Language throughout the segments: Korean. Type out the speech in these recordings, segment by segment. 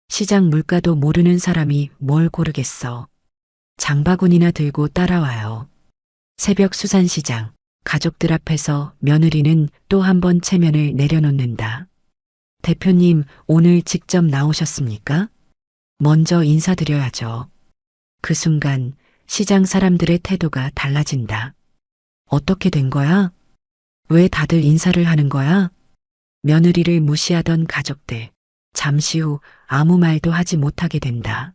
시장 물가도 모르는 사람이 뭘 고르겠어. 장바구니나 들고 따라와요. 새벽 수산시장. 가족들 앞에서 며느리는 또 한 번 체면을 내려놓는다. 대표님, 오늘 직접 나오셨습니까? 먼저 인사드려야죠. 그 순간 시장 사람들의 태도가 달라진다. 어떻게 된 거야? 왜 다들 인사를 하는 거야? 며느리를 무시하던 가족들. 잠시 후 아무 말도 하지 못하게 된다.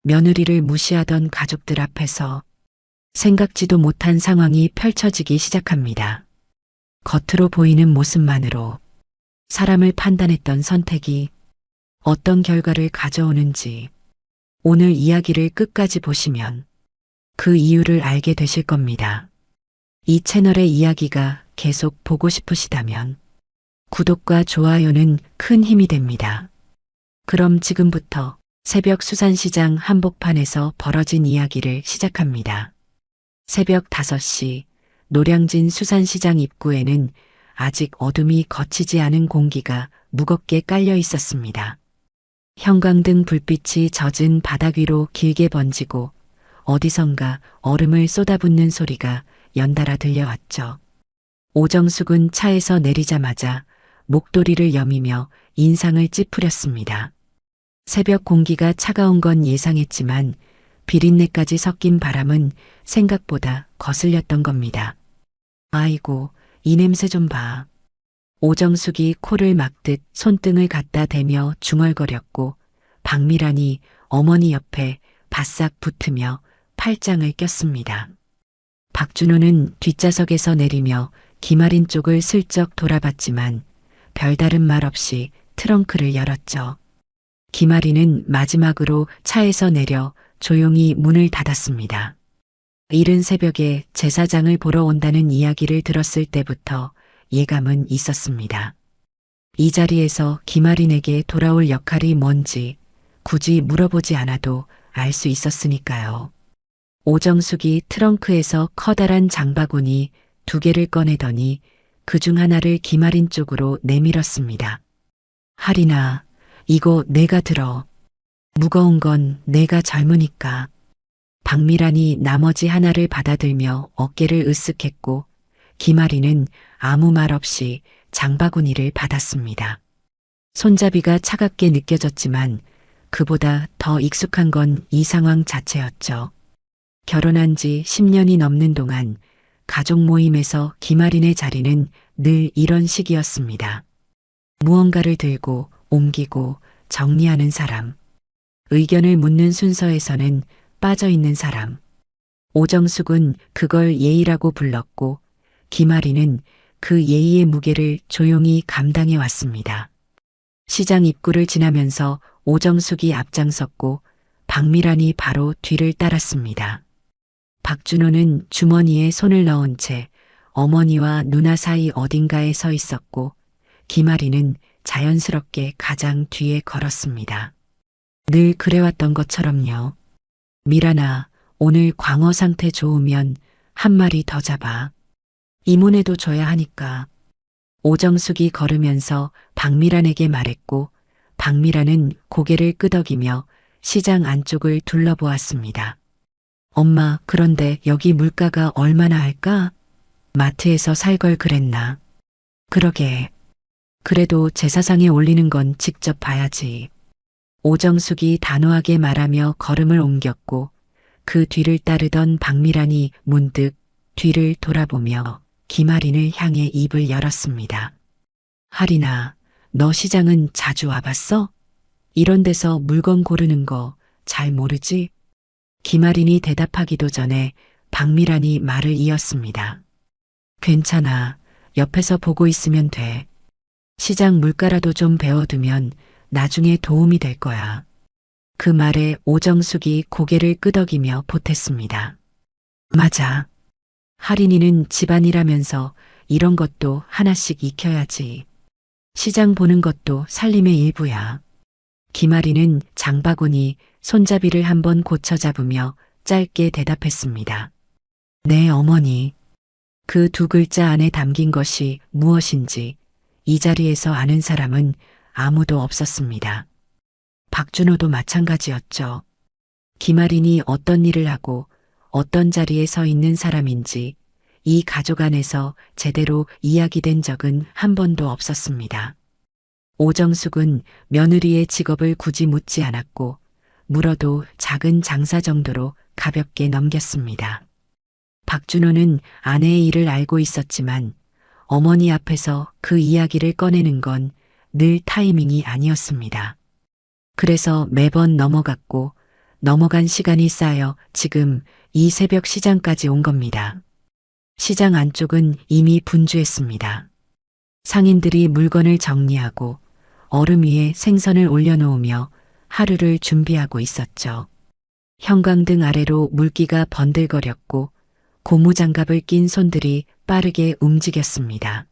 며느리를 무시하던 가족들 앞에서 생각지도 못한 상황이 펼쳐지기 시작합니다. 겉으로 보이는 모습만으로 사람을 판단했던 선택이 어떤 결과를 가져오는지 오늘 이야기를 끝까지 보시면 그 이유를 알게 되실 겁니다. 이 채널의 이야기가 계속 보고 싶으시다면 구독과 좋아요는 큰 힘이 됩니다. 그럼 지금부터 새벽 수산시장 한복판에서 벌어진 이야기를 시작합니다. 새벽 5시 노량진 수산시장 입구에는 아직 어둠이 걷히지 않은 공기가 무겁게 깔려 있었습니다. 형광등 불빛이 젖은 바닥 위로 길게 번지고 어디선가 얼음을 쏟아붓는 소리가 연달아 들려왔죠. 오정숙은 차에서 내리자마자 목도리를 여미며 인상을 찌푸렸습니다. 새벽 공기가 차가운 건 예상했지만 비린내까지 섞인 바람은 생각보다 거슬렸던 겁니다. 아이고, 이 냄새 좀 봐. 오정숙이 코를 막듯 손등을 갖다 대며 중얼거렸고 박미란이 어머니 옆에 바싹 붙으며 팔짱을 꼈습니다. 박준호는 뒷좌석에서 내리며 김아린 쪽을 슬쩍 돌아봤지만 별다른 말 없이 트렁크를 열었죠. 김아린은 마지막으로 차에서 내려 조용히 문을 닫았습니다. 이른 새벽에 제사장을 보러 온다는 이야기를 들었을 때부터 예감은 있었습니다. 이 자리에서 김아린에게 돌아올 역할이 뭔지 굳이 물어보지 않아도 알 수 있었으니까요. 오정숙이 트렁크에서 커다란 장바구니 2개를 꺼내더니 그중 하나를 김아린 쪽으로 내밀었습니다. 하린아, 이거 내가 들어. 무거운 건 내가 젊으니까. 박미란이 나머지 하나를 받아들며 어깨를 으쓱했고 김아린은 아무 말 없이 장바구니를 받았습니다. 손잡이가 차갑게 느껴졌지만 그보다 더 익숙한 건 이 상황 자체였죠. 결혼한 지 10년이 넘는 동안 가족 모임에서 김아린의 자리는 늘 이런 식이었습니다. 무언가를 들고 옮기고 정리하는 사람. 의견을 묻는 순서에서는 빠져있는 사람. 오정숙은 그걸 예의라고 불렀고 김아린은 그 예의의 무게를 조용히 감당해 왔습니다. 시장 입구를 지나면서 오정숙이 앞장섰고 박미란이 바로 뒤를 따랐습니다. 박준호는 주머니에 손을 넣은 채 어머니와 누나 사이 어딘가에 서 있었고 김아린은 자연스럽게 가장 뒤에 걸었습니다. 늘 그래왔던 것처럼요. 미란아, 오늘 광어 상태 좋으면 한 마리 더 잡아. 이모네도 줘야 하니까. 오정숙이 걸으면서 박미란에게 말했고 박미란은 고개를 끄덕이며 시장 안쪽을 둘러보았습니다. 엄마, 그런데 여기 물가가 얼마나 할까? 마트에서 살 걸 그랬나? 그러게. 그래도 제사상에 올리는 건 직접 봐야지. 오정숙이 단호하게 말하며 걸음을 옮겼고 그 뒤를 따르던 박미란이 문득 뒤를 돌아보며 김아린을 향해 입을 열었습니다. 하린아, 너 시장은 자주 와봤어? 이런 데서 물건 고르는 거 잘 모르지? 김아린이 대답하기도 전에 박미란이 말을 이었습니다. 괜찮아. 옆에서 보고 있으면 돼. 시장 물가라도 좀 배워두면 나중에 도움이 될 거야. 그 말에 오정숙이 고개를 끄덕이며 보탰습니다. 맞아. 하린이는 집안이라면서 이런 것도 하나씩 익혀야지. 시장 보는 것도 살림의 일부야. 김아린은 장바구니 손잡이를 한번 고쳐 잡으며 짧게 대답했습니다. 네, 어머니. 그 2글자 안에 담긴 것이 무엇인지 이 자리에서 아는 사람은 아무도 없었습니다. 박준호도 마찬가지였죠. 김아린이 어떤 일을 하고 어떤 자리에 서 있는 사람인지 이 가족 안에서 제대로 이야기된 적은 한 번도 없었습니다. 오정숙은 며느리의 직업을 굳이 묻지 않았고 물어도 작은 장사 정도로 가볍게 넘겼습니다. 박준호는 아내의 일을 알고 있었지만 어머니 앞에서 그 이야기를 꺼내는 건 늘 타이밍이 아니었습니다. 그래서 매번 넘어갔고 넘어간 시간이 쌓여 지금 이 새벽 시장까지 온 겁니다. 시장 안쪽은 이미 분주했습니다. 상인들이 물건을 정리하고 얼음 위에 생선을 올려놓으며 하루를 준비하고 있었죠. 형광등 아래로 물기가 번들거렸고 고무장갑을 낀 손들이 빠르게 움직였습니다.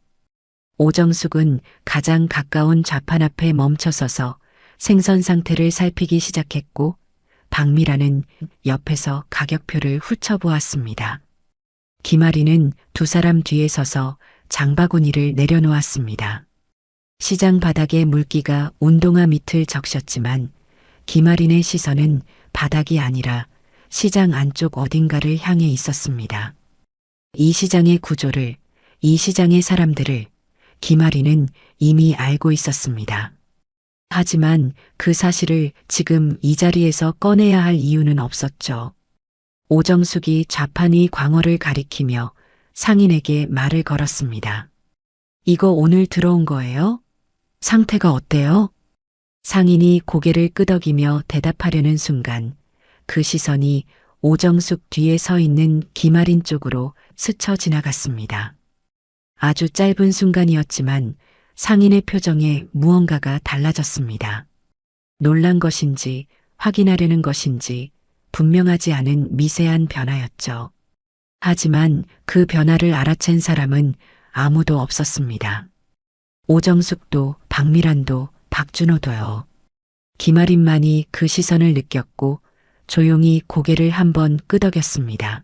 오정숙은 가장 가까운 좌판 앞에 멈춰서서 생선 상태를 살피기 시작했고 박미라는 옆에서 가격표를 훑어보았습니다. 김아리는 두 사람 뒤에 서서 장바구니를 내려놓았습니다. 시장 바닥에 물기가 운동화 밑을 적셨지만 김아린의 시선은 바닥이 아니라 시장 안쪽 어딘가를 향해 있었습니다. 이 시장의 구조를, 이 시장의 사람들을 김아린은 이미 알고 있었습니다. 하지만 그 사실을 지금 이 자리에서 꺼내야 할 이유는 없었죠. 오정숙이 좌판 위 광어를 가리키며 상인에게 말을 걸었습니다. 이거 오늘 들어온 거예요? 상태가 어때요? 상인이 고개를 끄덕이며 대답하려는 순간 그 시선이 오정숙 뒤에 서 있는 김아린 쪽으로 스쳐 지나갔습니다. 아주 짧은 순간이었지만 상인의 표정에 무언가가 달라졌습니다. 놀란 것인지 확인하려는 것인지 분명하지 않은 미세한 변화였죠. 하지만 그 변화를 알아챈 사람은 아무도 없었습니다. 오정숙도 박미란도 박준호도요. 김아린만이 그 시선을 느꼈고 조용히 고개를 한번 끄덕였습니다.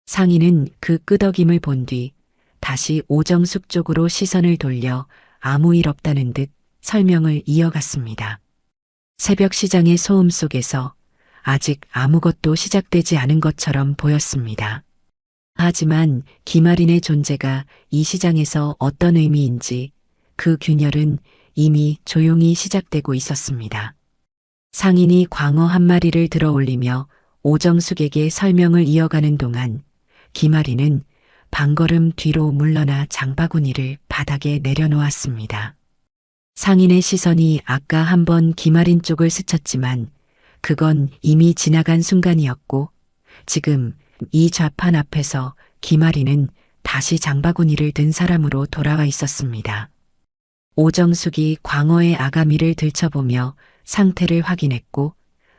상인은 그 끄덕임을 본 뒤 다시 오정숙 쪽으로 시선을 돌려 아무 일 없다는 듯 설명을 이어갔습니다. 새벽 시장의 소음 속에서 아직 아무것도 시작되지 않은 것처럼 보였습니다. 하지만 김아린의 존재가 이 시장에서 어떤 의미인지 그 균열은 이미 조용히 시작되고 있었습니다. 상인이 광어 한 마리를 들어 올리며 오정숙에게 설명을 이어가는 동안 김아린은 반걸음 뒤로 물러나 장바구니를 바닥에 내려놓았습니다. 상인의 시선이 아까 한번 김아린 쪽을 스쳤지만 그건 이미 지나간 순간이었고 지금 이 좌판 앞에서 김아린은 다시 장바구니를 든 사람으로 돌아와 있었습니다. 오정숙이 광어의 아가미를 들춰보며 상태를 확인했고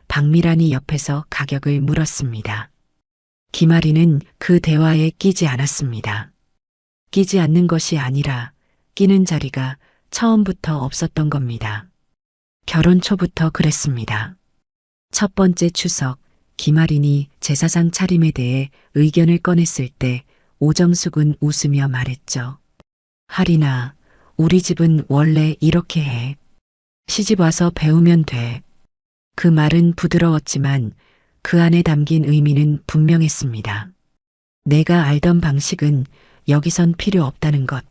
박미란이 옆에서 가격을 물었습니다. 김아린은 그 대화에 끼지 않았습니다. 끼지 않는 것이 아니라 끼는 자리가 처음부터 없었던 겁니다. 결혼 초부터 그랬습니다. 첫 번째 추석, 김아린이 제사상 차림에 대해 의견을 꺼냈을 때 오정숙은 웃으며 말했죠. 하린아, 우리 집은 원래 이렇게 해. 시집 와서 배우면 돼. 그 말은 부드러웠지만 그 안에 담긴 의미는 분명했습니다. 내가 알던 방식은 여기선 필요 없다는 것.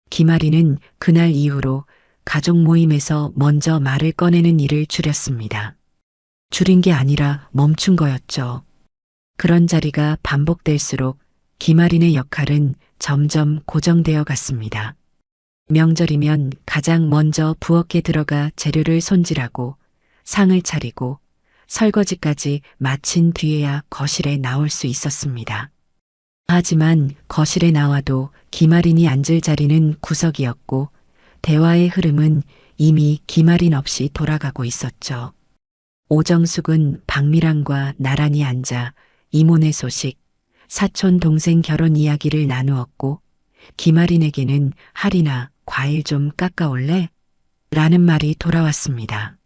김아린은 그날 이후로 가족 모임에서 먼저 말을 꺼내는 일을 줄였습니다. 줄인 게 아니라 멈춘 거였죠. 그런 자리가 반복될수록 김아린의 역할은 점점 고정되어 갔습니다. 명절이면 가장 먼저 부엌에 들어가 재료를 손질하고 상을 차리고 설거지까지 마친 뒤에야 거실에 나올 수 있었습니다. 하지만 거실에 나와도 김아린이 앉을 자리는 구석이었고 대화의 흐름은 이미 김아린 없이 돌아가고 있었죠. 오정숙은 박미란과 나란히 앉아 이모네 소식, 사촌 동생 결혼 이야기를 나누었고 김아린에게는 하린아, 과일 좀 깎아올래? 라는 말이 돌아왔습니다.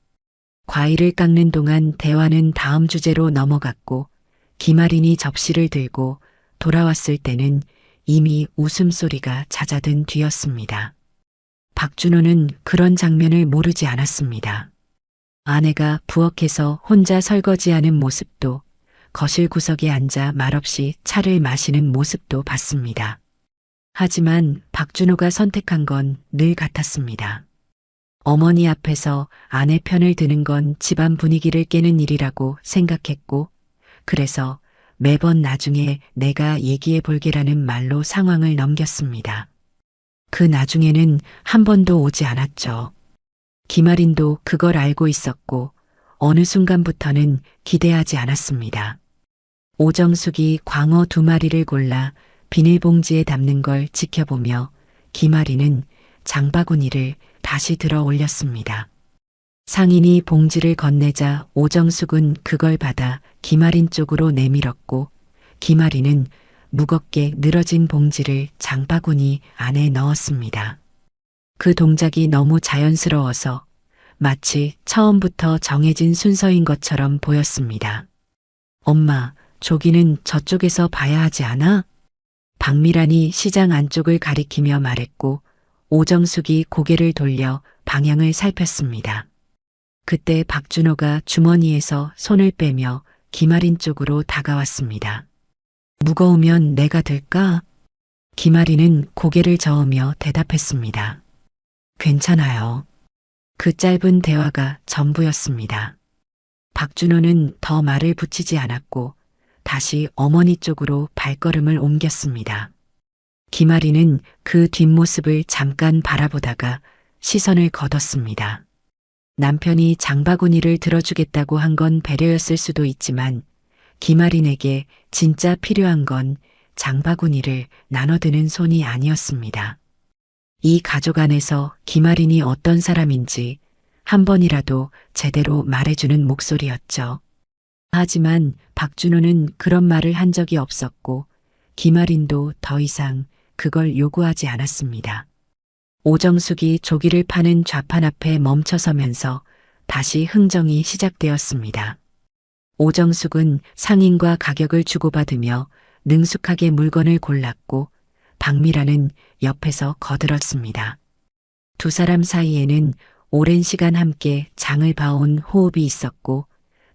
과일을 깎는 동안 대화는 다음 주제로 넘어갔고 김아린이 접시를 들고 돌아왔을 때는 이미 웃음소리가 잦아든 뒤였습니다. 박준호는 그런 장면을 모르지 않았습니다. 아내가 부엌에서 혼자 설거지하는 모습도, 거실 구석에 앉아 말없이 차를 마시는 모습도 봤습니다. 하지만 박준호가 선택한 건 늘 같았습니다. 어머니 앞에서 아내 편을 드는 건 집안 분위기를 깨는 일이라고 생각했고, 그래서 매번 나중에 내가 얘기해 볼게라는 말로 상황을 넘겼습니다. 그 나중에는 한 번도 오지 않았죠. 김아린도 그걸 알고 있었고, 어느 순간부터는 기대하지 않았습니다. 오정숙이 광어 2마리를 골라 비닐봉지에 담는 걸 지켜보며 김아리는 장바구니를 다시 들어 올렸습니다. 상인이 봉지를 건네자 오정숙은 그걸 받아 김아린 쪽으로 내밀었고, 김아리는 무겁게 늘어진 봉지를 장바구니 안에 넣었습니다. 그 동작이 너무 자연스러워서 마치 처음부터 정해진 순서인 것처럼 보였습니다. 엄마, 조기는 저쪽에서 봐야 하지 않아? 박미란이 시장 안쪽을 가리키며 말했고, 오정숙이 고개를 돌려 방향을 살폈습니다. 그때 박준호가 주머니에서 손을 빼며 김아린 쪽으로 다가왔습니다. 무거우면 내가 들까? 김아리는 고개를 저으며 대답했습니다. 괜찮아요. 그 짧은 대화가 전부였습니다. 박준호는 더 말을 붙이지 않았고 다시 어머니 쪽으로 발걸음을 옮겼습니다. 김아리는 그 뒷모습을 잠깐 바라보다가 시선을 거뒀습니다. 남편이 장바구니를 들어주겠다고 한 건 배려였을 수도 있지만 김아린에게 진짜 필요한 건 장바구니를 나눠드는 손이 아니었습니다. 이 가족 안에서 김아린이 어떤 사람인지 한 번이라도 제대로 말해주는 목소리였죠. 하지만 박준호는 그런 말을 한 적이 없었고 김아린도 더 이상 그걸 요구하지 않았습니다. 오정숙이 조기를 파는 좌판 앞에 멈춰서면서 다시 흥정이 시작되었습니다. 오정숙은 상인과 가격을 주고받으며 능숙하게 물건을 골랐고 박미라는 옆에서 거들었습니다. 두 사람 사이에는 오랜 시간 함께 장을 봐온 호흡이 있었고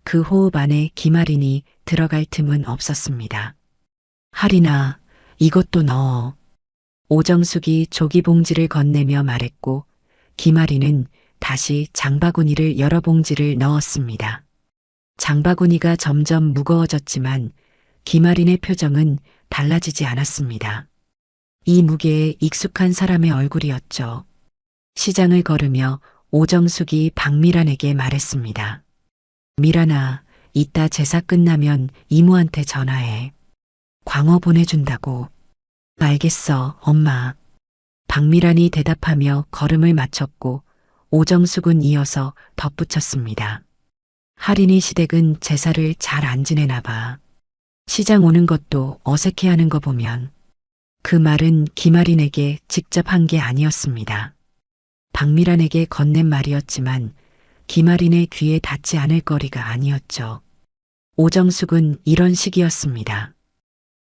그 호흡 안에 김아린이 들어갈 틈은 없었습니다. 하린아, 이것도 넣어. 오정숙이 조기 봉지를 건네며 말했고 김아리는 다시 장바구니를 여러 봉지를 넣었습니다. 장바구니가 점점 무거워졌지만 김아린의 표정은 달라지지 않았습니다. 이 무게에 익숙한 사람의 얼굴이었죠. 시장을 걸으며 오정숙이 박미란에게 말했습니다. 미란아, 이따 제사 끝나면 이모한테 전화해. 광어 보내준다고. 알겠어, 엄마. 박미란이 대답하며 걸음을 맞췄고 오정숙은 이어서 덧붙였습니다. 할인이 시댁은 제사를 잘 안 지내나 봐. 시장 오는 것도 어색해하는 거 보면. 그 말은 김아린에게 직접 한 게 아니었습니다. 박미란에게 건넨 말이었지만 김아린의 귀에 닿지 않을 거리가 아니었죠. 오정숙은 이런 식이었습니다.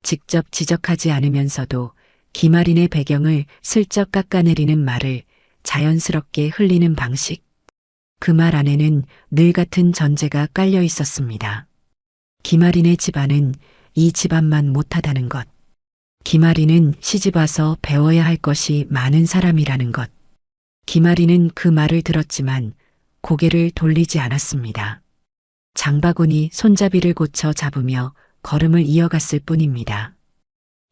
직접 지적하지 않으면서도 김아린의 배경을 슬쩍 깎아내리는 말을 자연스럽게 흘리는 방식. 그 말 안에는 늘 같은 전제가 깔려 있었습니다. 김아린의 집안은 이 집안만 못하다는 것. 김아린은 시집와서 배워야 할 것이 많은 사람이라는 것. 김아린은 그 말을 들었지만 고개를 돌리지 않았습니다. 장바구니 손잡이를 고쳐 잡으며 걸음을 이어갔을 뿐입니다.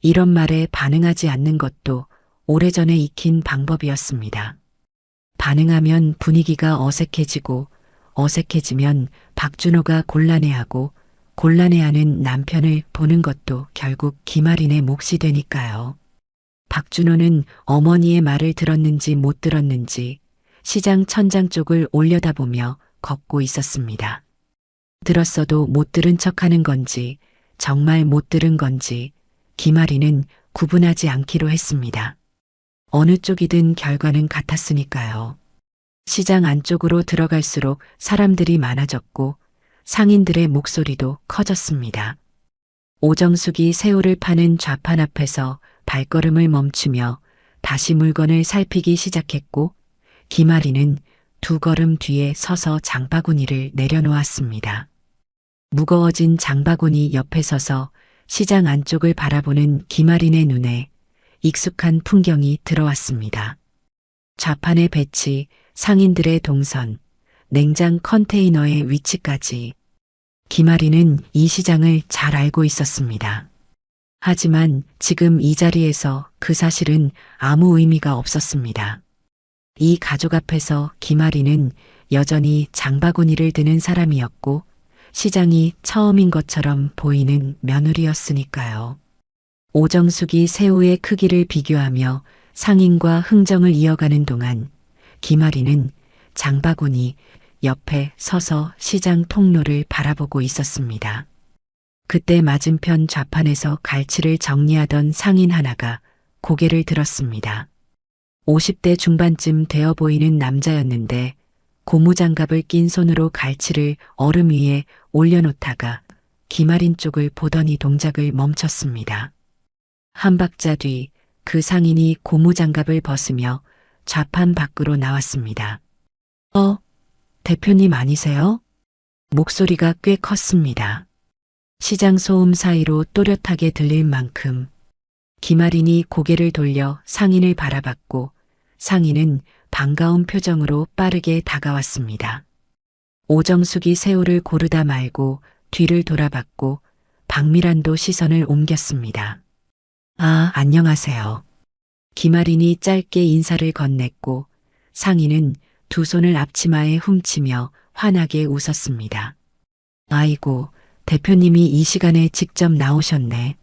이런 말에 반응하지 않는 것도 오래전에 익힌 방법이었습니다. 반응하면 분위기가 어색해지고 어색해지면 박준호가 곤란해하고 곤란해하는 남편을 보는 것도 결국 김아린의 몫이 되니까요. 박준호는 어머니의 말을 들었는지 못 들었는지 시장 천장 쪽을 올려다보며 걷고 있었습니다. 들었어도 못 들은 척하는 건지 정말 못 들은 건지 김아리는 구분하지 않기로 했습니다. 어느 쪽이든 결과는 같았으니까요. 시장 안쪽으로 들어갈수록 사람들이 많아졌고 상인들의 목소리도 커졌습니다. 오정숙이 새우를 파는 좌판 앞에서 발걸음을 멈추며 다시 물건을 살피기 시작했고 김아리는 두 걸음 뒤에 서서 장바구니를 내려놓았습니다. 무거워진 장바구니 옆에 서서 시장 안쪽을 바라보는 김아린의 눈에 익숙한 풍경이 들어왔습니다. 좌판의 배치, 상인들의 동선, 냉장 컨테이너의 위치까지. 김아린은 이 시장을 잘 알고 있었습니다. 하지만 지금 이 자리에서 그 사실은 아무 의미가 없었습니다. 이 가족 앞에서 김아린은 여전히 장바구니를 드는 사람이었고 시장이 처음인 것처럼 보이는 며느리였으니까요. 오정숙이 새우의 크기를 비교하며 상인과 흥정을 이어가는 동안 김아린은 장바구니 옆에 서서 시장 통로를 바라보고 있었습니다. 그때 맞은편 좌판에서 갈치를 정리하던 상인 하나가 고개를 들었습니다. 50대 중반쯤 되어 보이는 남자였는데 고무장갑을 낀 손으로 갈치를 얼음 위에 올려놓다가 김아린 쪽을 보더니 동작을 멈췄습니다. 한 박자 뒤 그 상인이 고무장갑을 벗으며 좌판 밖으로 나왔습니다. 대표님 아니세요? 목소리가 꽤 컸습니다. 시장 소음 사이로 또렷하게 들릴 만큼. 김아린이 고개를 돌려 상인을 바라봤고 상인은 반가운 표정으로 빠르게 다가왔습니다. 오정숙이 새우를 고르다 말고 뒤를 돌아봤고 박미란도 시선을 옮겼습니다. 안녕하세요. 김아린이 짧게 인사를 건넸고 상인은 두 손을 앞치마에 훔치며 환하게 웃었습니다. 아이고, 대표님이 이 시간에 직접 나오셨네.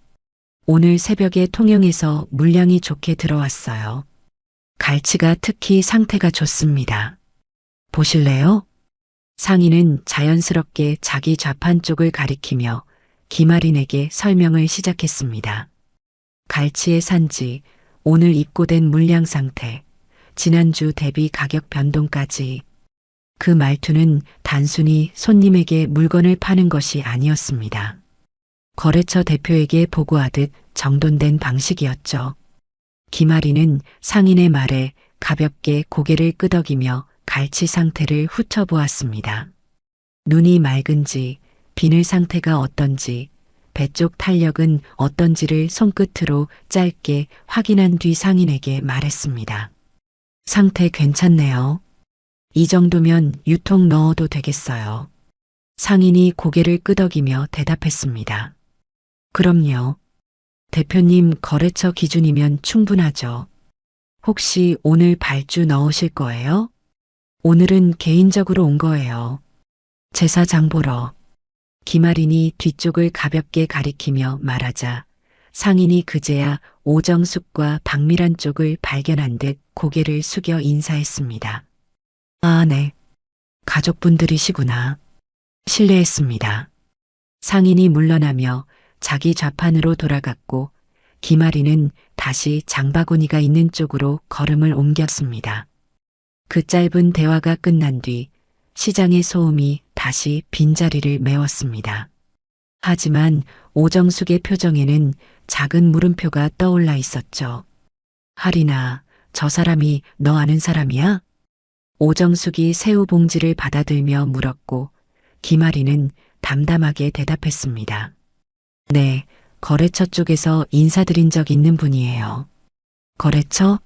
오늘 새벽에 통영에서 물량이 좋게 들어왔어요. 갈치가 특히 상태가 좋습니다. 보실래요? 상인은 자연스럽게 자기 좌판 쪽을 가리키며 김아린에게 설명을 시작했습니다. 갈치의 산지, 오늘 입고된 물량 상태, 지난주 대비 가격 변동까지. 그 말투는 단순히 손님에게 물건을 파는 것이 아니었습니다. 거래처 대표에게 보고하듯 정돈된 방식이었죠. 김아린은 상인의 말에 가볍게 고개를 끄덕이며 갈치 상태를 훑어보았습니다. 눈이 맑은지, 비늘 상태가 어떤지, 배 쪽 탄력은 어떤지를 손끝으로 짧게 확인한 뒤 상인에게 말했습니다. 상태 괜찮네요. 이 정도면 유통 넣어도 되겠어요. 상인이 고개를 끄덕이며 대답했습니다. 그럼요. 대표님 거래처 기준이면 충분하죠. 혹시 오늘 발주 넣으실 거예요? 오늘은 개인적으로 온 거예요. 제사 장 보러. 김아린이 뒤쪽을 가볍게 가리키며 말하자 상인이 그제야 오정숙과 박미란 쪽을 발견한 듯 고개를 숙여 인사했습니다. 네. 가족분들이시구나. 실례했습니다. 상인이 물러나며 자기 좌판으로 돌아갔고 김아린은 다시 장바구니가 있는 쪽으로 걸음을 옮겼습니다. 그 짧은 대화가 끝난 뒤 시장의 소음이 다시 빈자리를 메웠습니다. 하지만 오정숙의 표정에는 작은 물음표가 떠올라 있었죠. 하리나, 저 사람이 너 아는 사람이야? 오정숙이 새우 봉지를 받아들며 물었고 김아린은 담담하게 대답했습니다. 네, 거래처 쪽에서 인사드린 적 있는 분이에요. 거래처?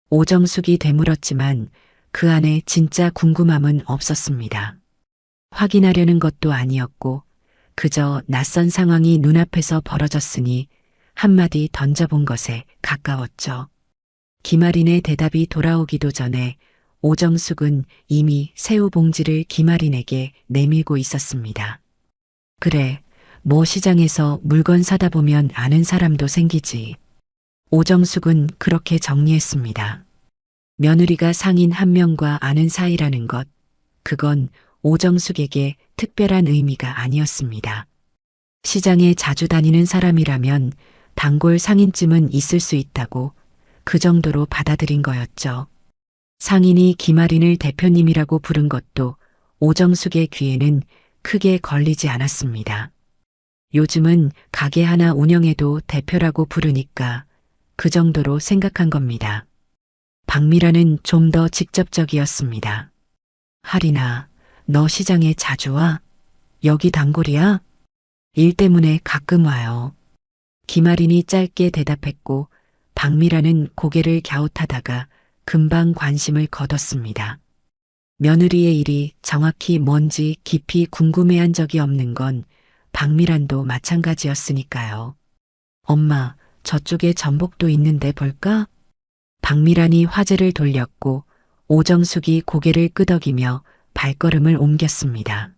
오정숙이 되물었지만 그 안에 진짜 궁금함은 없었습니다. 확인하려는 것도 아니었고 그저 낯선 상황이 눈앞에서 벌어졌으니 한마디 던져본 것에 가까웠죠. 김아린의 대답이 돌아오기도 전에 오정숙은 이미 새우 봉지를 김아린에게 내밀고 있었습니다. 그래, 뭐 시장에서 물건 사다 보면 아는 사람도 생기지. 오정숙은 그렇게 정리했습니다. 며느리가 상인 한 명과 아는 사이라는 것, 그건 오정숙에게 특별한 의미가 아니었습니다. 시장에 자주 다니는 사람이라면 단골 상인쯤은 있을 수 있다고 그 정도로 받아들인 거였죠. 상인이 김아린을 대표님이라고 부른 것도 오정숙의 귀에는 크게 걸리지 않았습니다. 요즘은 가게 하나 운영해도 대표라고 부르니까 그 정도로 생각한 겁니다. 박미라는 좀 더 직접적이었습니다. 하리나, 너 시장에 자주 와? 여기 단골이야? 일 때문에 가끔 와요. 김아린이 짧게 대답했고 박미라는 고개를 갸웃하다가 금방 관심을 거뒀습니다. 며느리의 일이 정확히 뭔지 깊이 궁금해한 적이 없는 건 박미란도 마찬가지였으니까요. 엄마, 저쪽에 전복도 있는데 볼까? 박미란이 화제를 돌렸고 오정숙이 고개를 끄덕이며 발걸음을 옮겼습니다.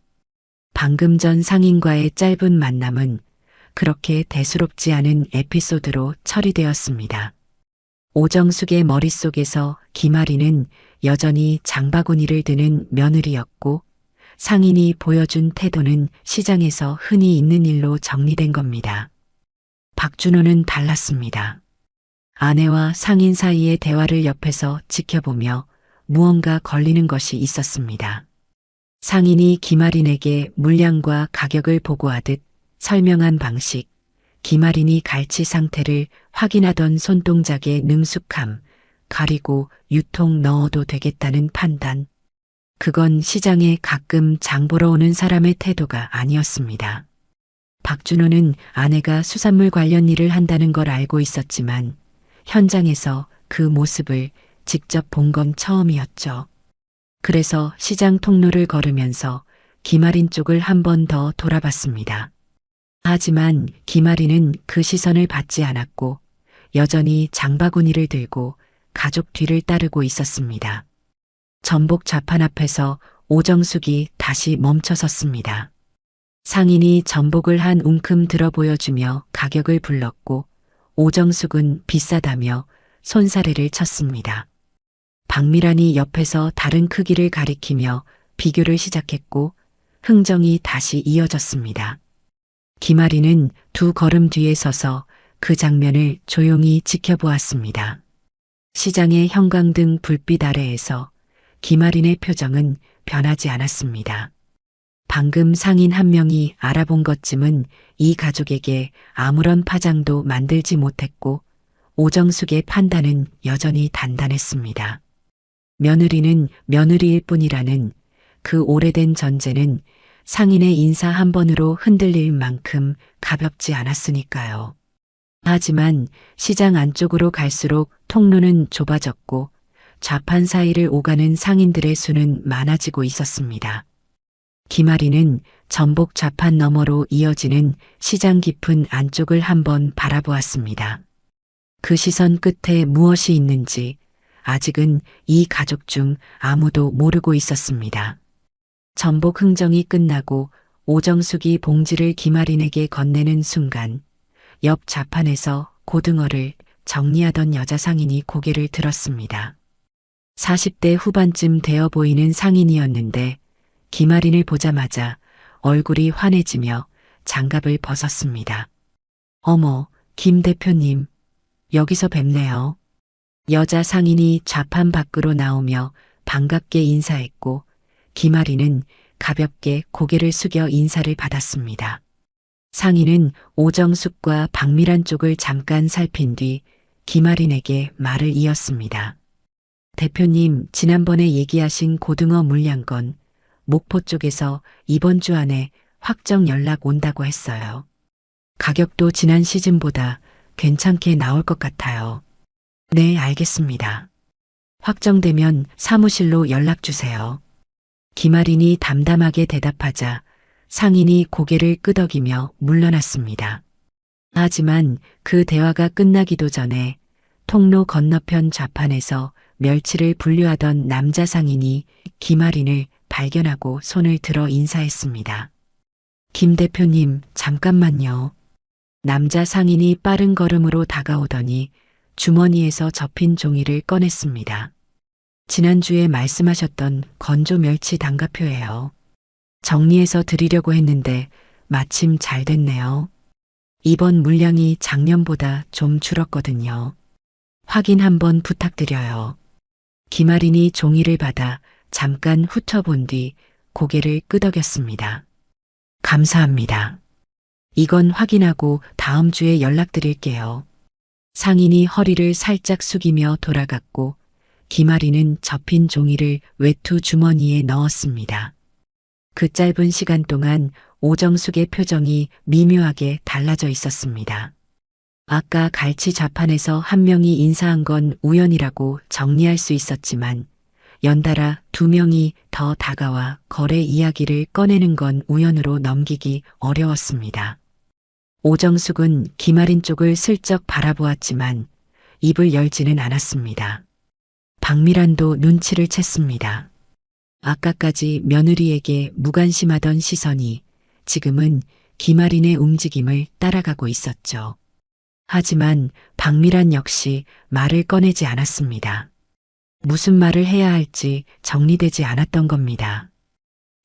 방금 전 상인과의 짧은 만남은 그렇게 대수롭지 않은 에피소드로 처리되었습니다. 오정숙의 머릿속에서 김아리는 여전히 장바구니를 드는 며느리였고 상인이 보여준 태도는 시장에서 흔히 있는 일로 정리된 겁니다. 박준호는 달랐습니다. 아내와 상인 사이의 대화를 옆에서 지켜보며 무언가 걸리는 것이 있었습니다. 상인이 김아린에게 물량과 가격을 보고하듯 설명한 방식, 김아린이 갈치 상태를 확인하던 손동작의 능숙함, 가리고 유통 넣어도 되겠다는 판단. 그건 시장에 가끔 장 보러 오는 사람의 태도가 아니었습니다. 박준호는 아내가 수산물 관련 일을 한다는 걸 알고 있었지만 현장에서 그 모습을 직접 본 건 처음이었죠. 그래서 시장 통로를 걸으면서 김아린 쪽을 한 번 더 돌아봤습니다. 하지만 김아린은 그 시선을 받지 않았고 여전히 장바구니를 들고 가족 뒤를 따르고 있었습니다. 전복 좌판 앞에서 오정숙이 다시 멈춰섰습니다. 상인이 전복을 한 웅큼 들어 보여주며 가격을 불렀고 오정숙은 비싸다며 손사래를 쳤습니다. 박미란이 옆에서 다른 크기를 가리키며 비교를 시작했고 흥정이 다시 이어졌습니다. 김아리는 두 걸음 뒤에 서서 그 장면을 조용히 지켜보았습니다. 시장의 형광등 불빛 아래에서 김아린의 표정은 변하지 않았습니다. 방금 상인 한 명이 알아본 것쯤은 이 가족에게 아무런 파장도 만들지 못했고 오정숙의 판단은 여전히 단단했습니다. 며느리는 며느리일 뿐이라는 그 오래된 전제는 상인의 인사 한 번으로 흔들릴 만큼 가볍지 않았으니까요. 하지만 시장 안쪽으로 갈수록 통로는 좁아졌고 좌판 사이를 오가는 상인들의 수는 많아지고 있었습니다. 김아리는 전복 좌판 너머로 이어지는 시장 깊은 안쪽을 한번 바라보았습니다. 그 시선 끝에 무엇이 있는지 아직은 이 가족 중 아무도 모르고 있었습니다. 전복 흥정이 끝나고 오정숙이 봉지를 김아린에게 건네는 순간 옆 좌판에서 고등어를 정리하던 여자 상인이 고개를 들었습니다. 40대 후반쯤 되어 보이는 상인이었는데 김아린을 보자마자 얼굴이 환해지며 장갑을 벗었습니다. 어머, 김 대표님, 여기서 뵙네요. 여자 상인이 좌판 밖으로 나오며 반갑게 인사했고 김아린은 가볍게 고개를 숙여 인사를 받았습니다. 상인은 오정숙과 박미란 쪽을 잠깐 살핀 뒤 김아린에게 말을 이었습니다. 대표님, 지난번에 얘기하신 고등어 물량건 목포 쪽에서 이번 주 안에 확정 연락 온다고 했어요. 가격도 지난 시즌보다 괜찮게 나올 것 같아요. 네, 알겠습니다. 확정되면 사무실로 연락 주세요. 김아린이 담담하게 대답하자 상인이 고개를 끄덕이며 물러났습니다. 하지만 그 대화가 끝나기도 전에 통로 건너편 좌판에서 멸치를 분류하던 남자 상인이 김아린을 발견하고 손을 들어 인사했습니다. 김 대표님, 잠깐만요. 남자 상인이 빠른 걸음으로 다가오더니 주머니에서 접힌 종이를 꺼냈습니다. 지난주에 말씀하셨던 건조 멸치 단가표예요. 정리해서 드리려고 했는데 마침 잘 됐네요. 이번 물량이 작년보다 좀 줄었거든요. 확인 한번 부탁드려요. 김아린이 종이를 받아 잠깐 훑어본 뒤 고개를 끄덕였습니다. 감사합니다. 이건 확인하고 다음 주에 연락드릴게요. 상인이 허리를 살짝 숙이며 돌아갔고 김아리는 접힌 종이를 외투 주머니에 넣었습니다. 그 짧은 시간 동안 오정숙의 표정이 미묘하게 달라져 있었습니다. 아까 갈치 좌판에서 한 명이 인사한 건 우연이라고 정리할 수 있었지만 연달아 두 명이 더 다가와 거래 이야기를 꺼내는 건 우연으로 넘기기 어려웠습니다. 오정숙은 김아린 쪽을 슬쩍 바라보았지만 입을 열지는 않았습니다. 박미란도 눈치를 챘습니다. 아까까지 며느리에게 무관심하던 시선이 지금은 김아린의 움직임을 따라가고 있었죠. 하지만 박미란 역시 말을 꺼내지 않았습니다. 무슨 말을 해야 할지 정리되지 않았던 겁니다.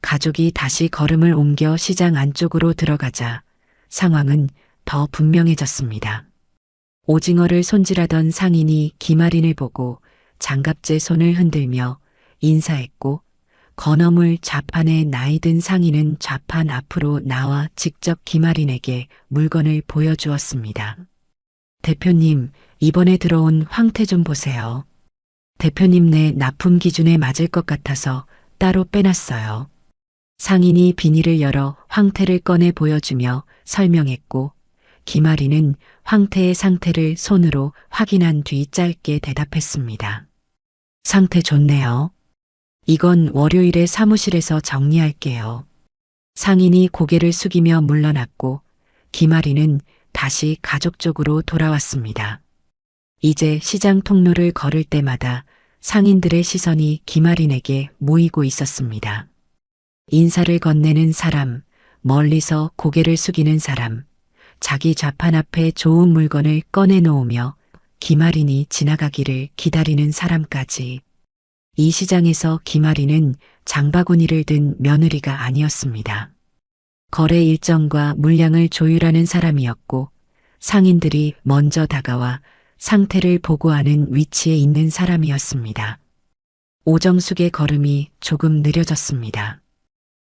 가족이 다시 걸음을 옮겨 시장 안쪽으로 들어가자 상황은 더 분명해졌습니다. 오징어를 손질하던 상인이 김아린을 보고 장갑제 손을 흔들며 인사했고 건어물 좌판의 나이든 상인은 좌판 앞으로 나와 직접 김아린에게 물건을 보여주었습니다. 대표님, 이번에 들어온 황태 좀 보세요. 대표님네 납품 기준에 맞을 것 같아서 따로 빼놨어요. 상인이 비닐을 열어 황태를 꺼내 보여주며 설명했고 김아리는 황태의 상태를 손으로 확인한 뒤 짧게 대답했습니다. 상태 좋네요. 이건 월요일에 사무실에서 정리할게요. 상인이 고개를 숙이며 물러났고 김아리는 다시 가족 쪽으로 돌아왔습니다. 이제 시장 통로를 걸을 때마다 상인들의 시선이 김아린에게 모이고 있었습니다. 인사를 건네는 사람, 멀리서 고개를 숙이는 사람, 자기 좌판 앞에 좋은 물건을 꺼내놓으며 김아린이 지나가기를 기다리는 사람까지. 이 시장에서 김아린은 장바구니를 든 며느리가 아니었습니다. 거래 일정과 물량을 조율하는 사람이었고 상인들이 먼저 다가와 상태를 보고하는 위치에 있는 사람이었습니다. 오정숙의 걸음이 조금 느려졌습니다.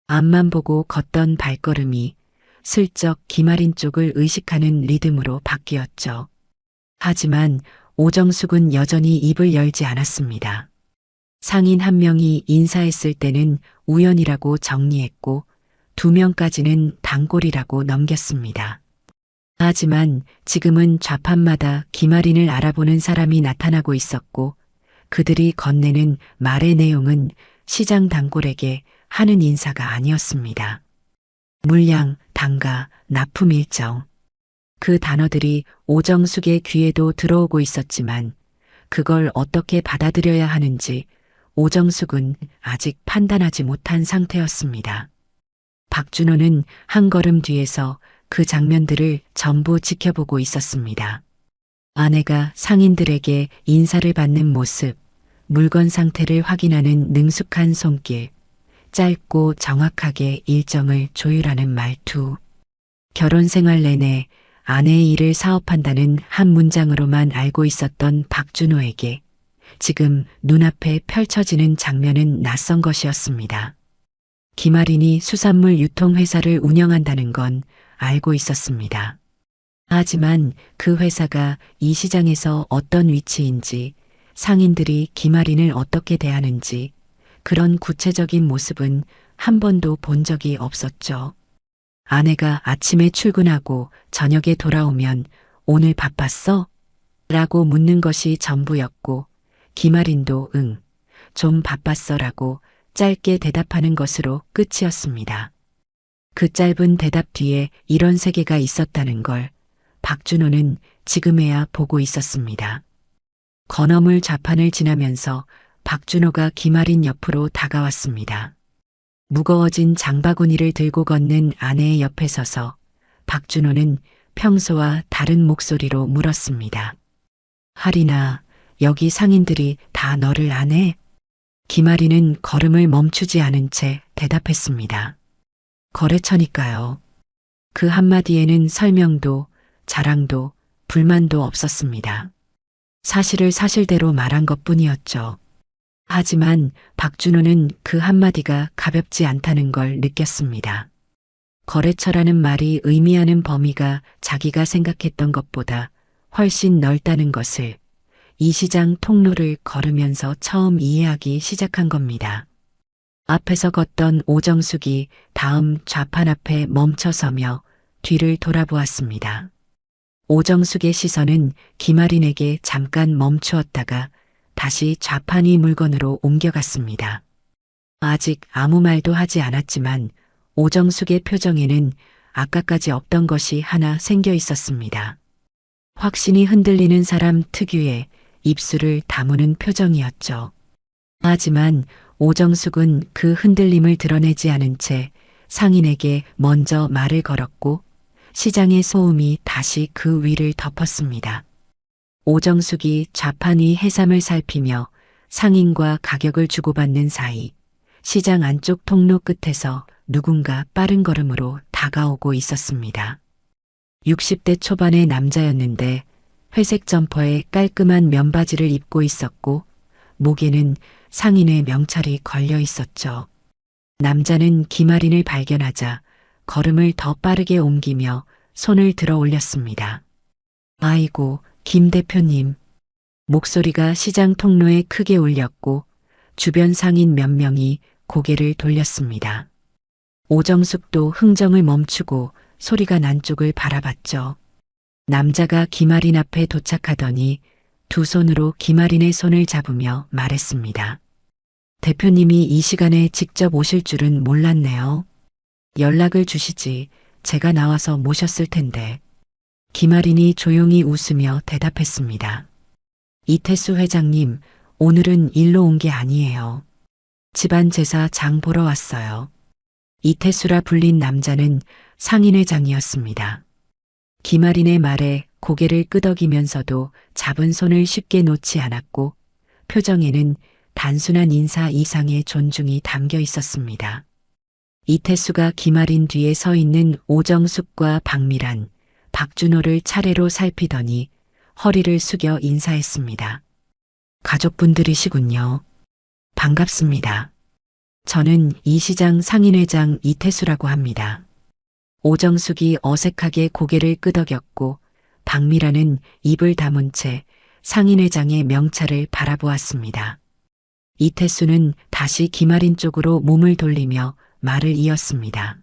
앞만 보고 걷던 발걸음이 슬쩍 김아린 쪽을 의식하는 리듬으로 바뀌었죠. 하지만 오정숙은 여전히 입을 열지 않았습니다. 상인 한 명이 인사했을 때는 우연이라고 정리했고 두 명까지는 단골이라고 넘겼습니다. 하지만 지금은 좌판마다 김아린을 알아보는 사람이 나타나고 있었고 그들이 건네는 말의 내용은 시장 단골에게 하는 인사가 아니었습니다. 물량, 단가, 납품 일정. 그 단어들이 오정숙의 귀에도 들어오고 있었지만 그걸 어떻게 받아들여야 하는지 오정숙은 아직 판단하지 못한 상태였습니다. 박준호는 한 걸음 뒤에서 그 장면들을 전부 지켜보고 있었습니다. 아내가 상인들에게 인사를 받는 모습, 물건 상태를 확인하는 능숙한 손길, 짧고 정확하게 일정을 조율하는 말투. 결혼 생활 내내 아내의 일을 사업한다는 한 문장으로만 알고 있었던 박준호에게 지금 눈앞에 펼쳐지는 장면은 낯선 것이었습니다. 김아린이 수산물 유통회사를 운영한다는 건 알고 있었습니다. 하지만 그 회사가 이 시장에서 어떤 위치인지, 상인들이 김아린을 어떻게 대하는지 그런 구체적인 모습은 한 번도 본 적이 없었죠. 아내가 아침에 출근하고 저녁에 돌아오면 오늘 바빴어? 라고 묻는 것이 전부였고 김아린도 응, 좀 바빴어 라고 짧게 대답하는 것으로 끝이었습니다. 그 짧은 대답 뒤에 이런 세계가 있었다는 걸 박준호는 지금에야 보고 있었습니다. 건어물 좌판을 지나면서 박준호가 김아린 옆으로 다가왔습니다. 무거워진 장바구니를 들고 걷는 아내의 옆에 서서 박준호는 평소와 다른 목소리로 물었습니다. 하리나, 여기 상인들이 다 너를 아네? 김아린은 걸음을 멈추지 않은 채 대답했습니다. 거래처니까요. 그 한마디에는 설명도, 자랑도, 불만도 없었습니다. 사실을 사실대로 말한 것뿐이었죠. 하지만 박준호는 그 한마디가 가볍지 않다는 걸 느꼈습니다. 거래처라는 말이 의미하는 범위가 자기가 생각했던 것보다 훨씬 넓다는 것을 이 시장 통로를 걸으면서 처음 이해하기 시작한 겁니다. 앞에서 걷던 오정숙이 다음 좌판 앞에 멈춰서며 뒤를 돌아보았습니다. 오정숙의 시선은 김아린에게 잠깐 멈추었다가 다시 좌판이 물건으로 옮겨갔습니다. 아직 아무 말도 하지 않았지만 오정숙의 표정에는 아까까지 없던 것이 하나 생겨 있었습니다. 확신이 흔들리는 사람 특유의 입술을 다무는 표정이었죠. 하지만 오정숙은 그 흔들림을 드러내지 않은 채 상인에게 먼저 말을 걸었고 시장의 소음이 다시 그 위를 덮었습니다. 오정숙이 좌판 위 해삼을 살피며 상인과 가격을 주고받는 사이 시장 안쪽 통로 끝에서 누군가 빠른 걸음으로 다가오고 있었습니다. 60대 초반의 남자였는데 회색 점퍼에 깔끔한 면바지를 입고 있었고 목에는 상인의 명찰이 걸려 있었죠. 남자는 김아린을 발견하자 걸음을 더 빠르게 옮기며 손을 들어 올렸습니다. 아이고, 김 대표님. 목소리가 시장 통로에 크게 울렸고 주변 상인 몇 명이 고개를 돌렸습니다. 오정숙도 흥정을 멈추고 소리가 난 쪽을 바라봤죠. 남자가 김아린 앞에 도착하더니 두 손으로 김아린의 손을 잡으며 말했습니다. 대표님이 이 시간에 직접 오실 줄은 몰랐네요. 연락을 주시지 제가 나와서 모셨을 텐데. 김아린이 조용히 웃으며 대답했습니다. 이태수 회장님, 오늘은 일로 온 게 아니에요. 집안 제사 장 보러 왔어요. 이태수라 불린 남자는 상인회장이었습니다. 김아린의 말에 고개를 끄덕이면서도 잡은 손을 쉽게 놓지 않았고 표정에는 단순한 인사 이상의 존중이 담겨 있었습니다. 이태수가 김아린 뒤에 서 있는 오정숙과 박미란, 박준호를 차례로 살피더니 허리를 숙여 인사했습니다. 가족분들이시군요. 반갑습니다. 저는 이 시장 상인회장 이태수라고 합니다. 오정숙이 어색하게 고개를 끄덕였고 박미라는 입을 다문 채 상인회장의 명찰을 바라보았습니다. 이태수는 다시 김아린 쪽으로 몸을 돌리며 말을 이었습니다.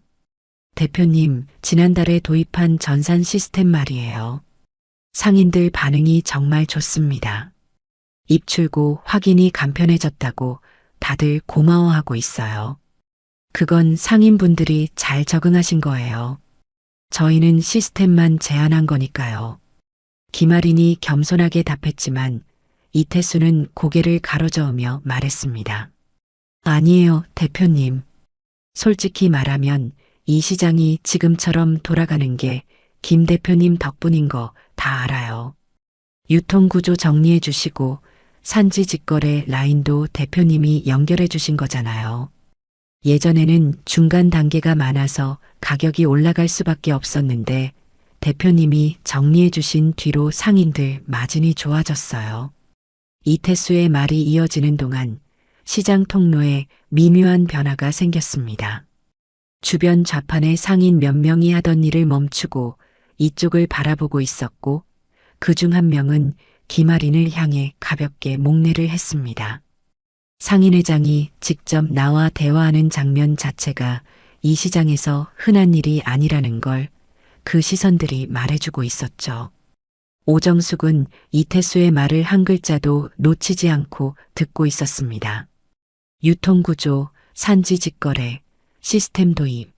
대표님, 지난달에 도입한 전산 시스템 말이에요. 상인들 반응이 정말 좋습니다. 입출고 확인이 간편해졌다고 다들 고마워하고 있어요. 그건 상인분들이 잘 적응하신 거예요. 저희는 시스템만 제안한 거니까요. 김아린이 겸손하게 답했지만 이태수는 고개를 가로저으며 말했습니다. 아니에요, 대표님. 솔직히 말하면 이 시장이 지금처럼 돌아가는 게 김 대표님 덕분인 거 다 알아요. 유통구조 정리해 주시고 산지 직거래 라인도 대표님이 연결해 주신 거잖아요. 예전에는 중간 단계가 많아서 가격이 올라갈 수밖에 없었는데 대표님이 정리해 주신 뒤로 상인들 마진이 좋아졌어요. 이태수의 말이 이어지는 동안 시장 통로에 미묘한 변화가 생겼습니다. 주변 좌판의 상인 몇 명이 하던 일을 멈추고 이쪽을 바라보고 있었고 그중 한 명은 김아린을 향해 가볍게 목례를 했습니다. 상인회장이 직접 나와 대화하는 장면 자체가 이 시장에서 흔한 일이 아니라는 걸 그 시선들이 말해주고 있었죠. 오정숙은 이태수의 말을 한 글자도 놓치지 않고 듣고 있었습니다. 유통구조, 산지 직거래, 시스템 도입.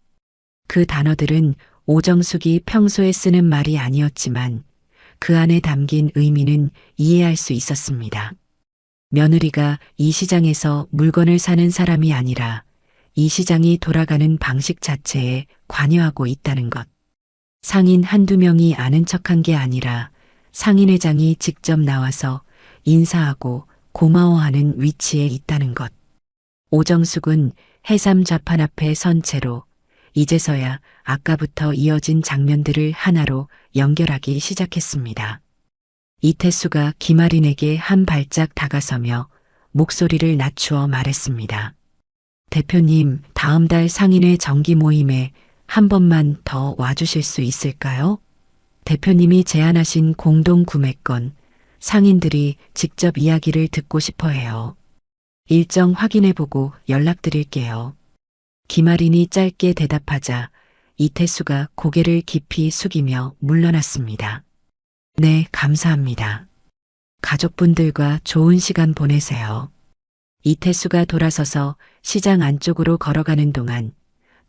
그 단어들은 오정숙이 평소에 쓰는 말이 아니었지만 그 안에 담긴 의미는 이해할 수 있었습니다. 며느리가 이 시장에서 물건을 사는 사람이 아니라 이 시장이 돌아가는 방식 자체에 관여하고 있다는 것. 상인 한두 명이 아는 척한 게 아니라 상인회장이 직접 나와서 인사하고 고마워하는 위치에 있다는 것. 오정숙은 해삼 좌판 앞에 선 채로 이제서야 아까부터 이어진 장면들을 하나로 연결하기 시작했습니다. 이태수가 김아린에게 한 발짝 다가서며 목소리를 낮추어 말했습니다. 대표님, 다음 달 상인회 정기 모임에 한 번만 더 와주실 수 있을까요? 대표님이 제안하신 공동 구매권, 상인들이 직접 이야기를 듣고 싶어 해요. 일정 확인해보고 연락드릴게요. 김아린이 짧게 대답하자 이태수가 고개를 깊이 숙이며 물러났습니다. 네, 감사합니다. 가족분들과 좋은 시간 보내세요. 이태수가 돌아서서 시장 안쪽으로 걸어가는 동안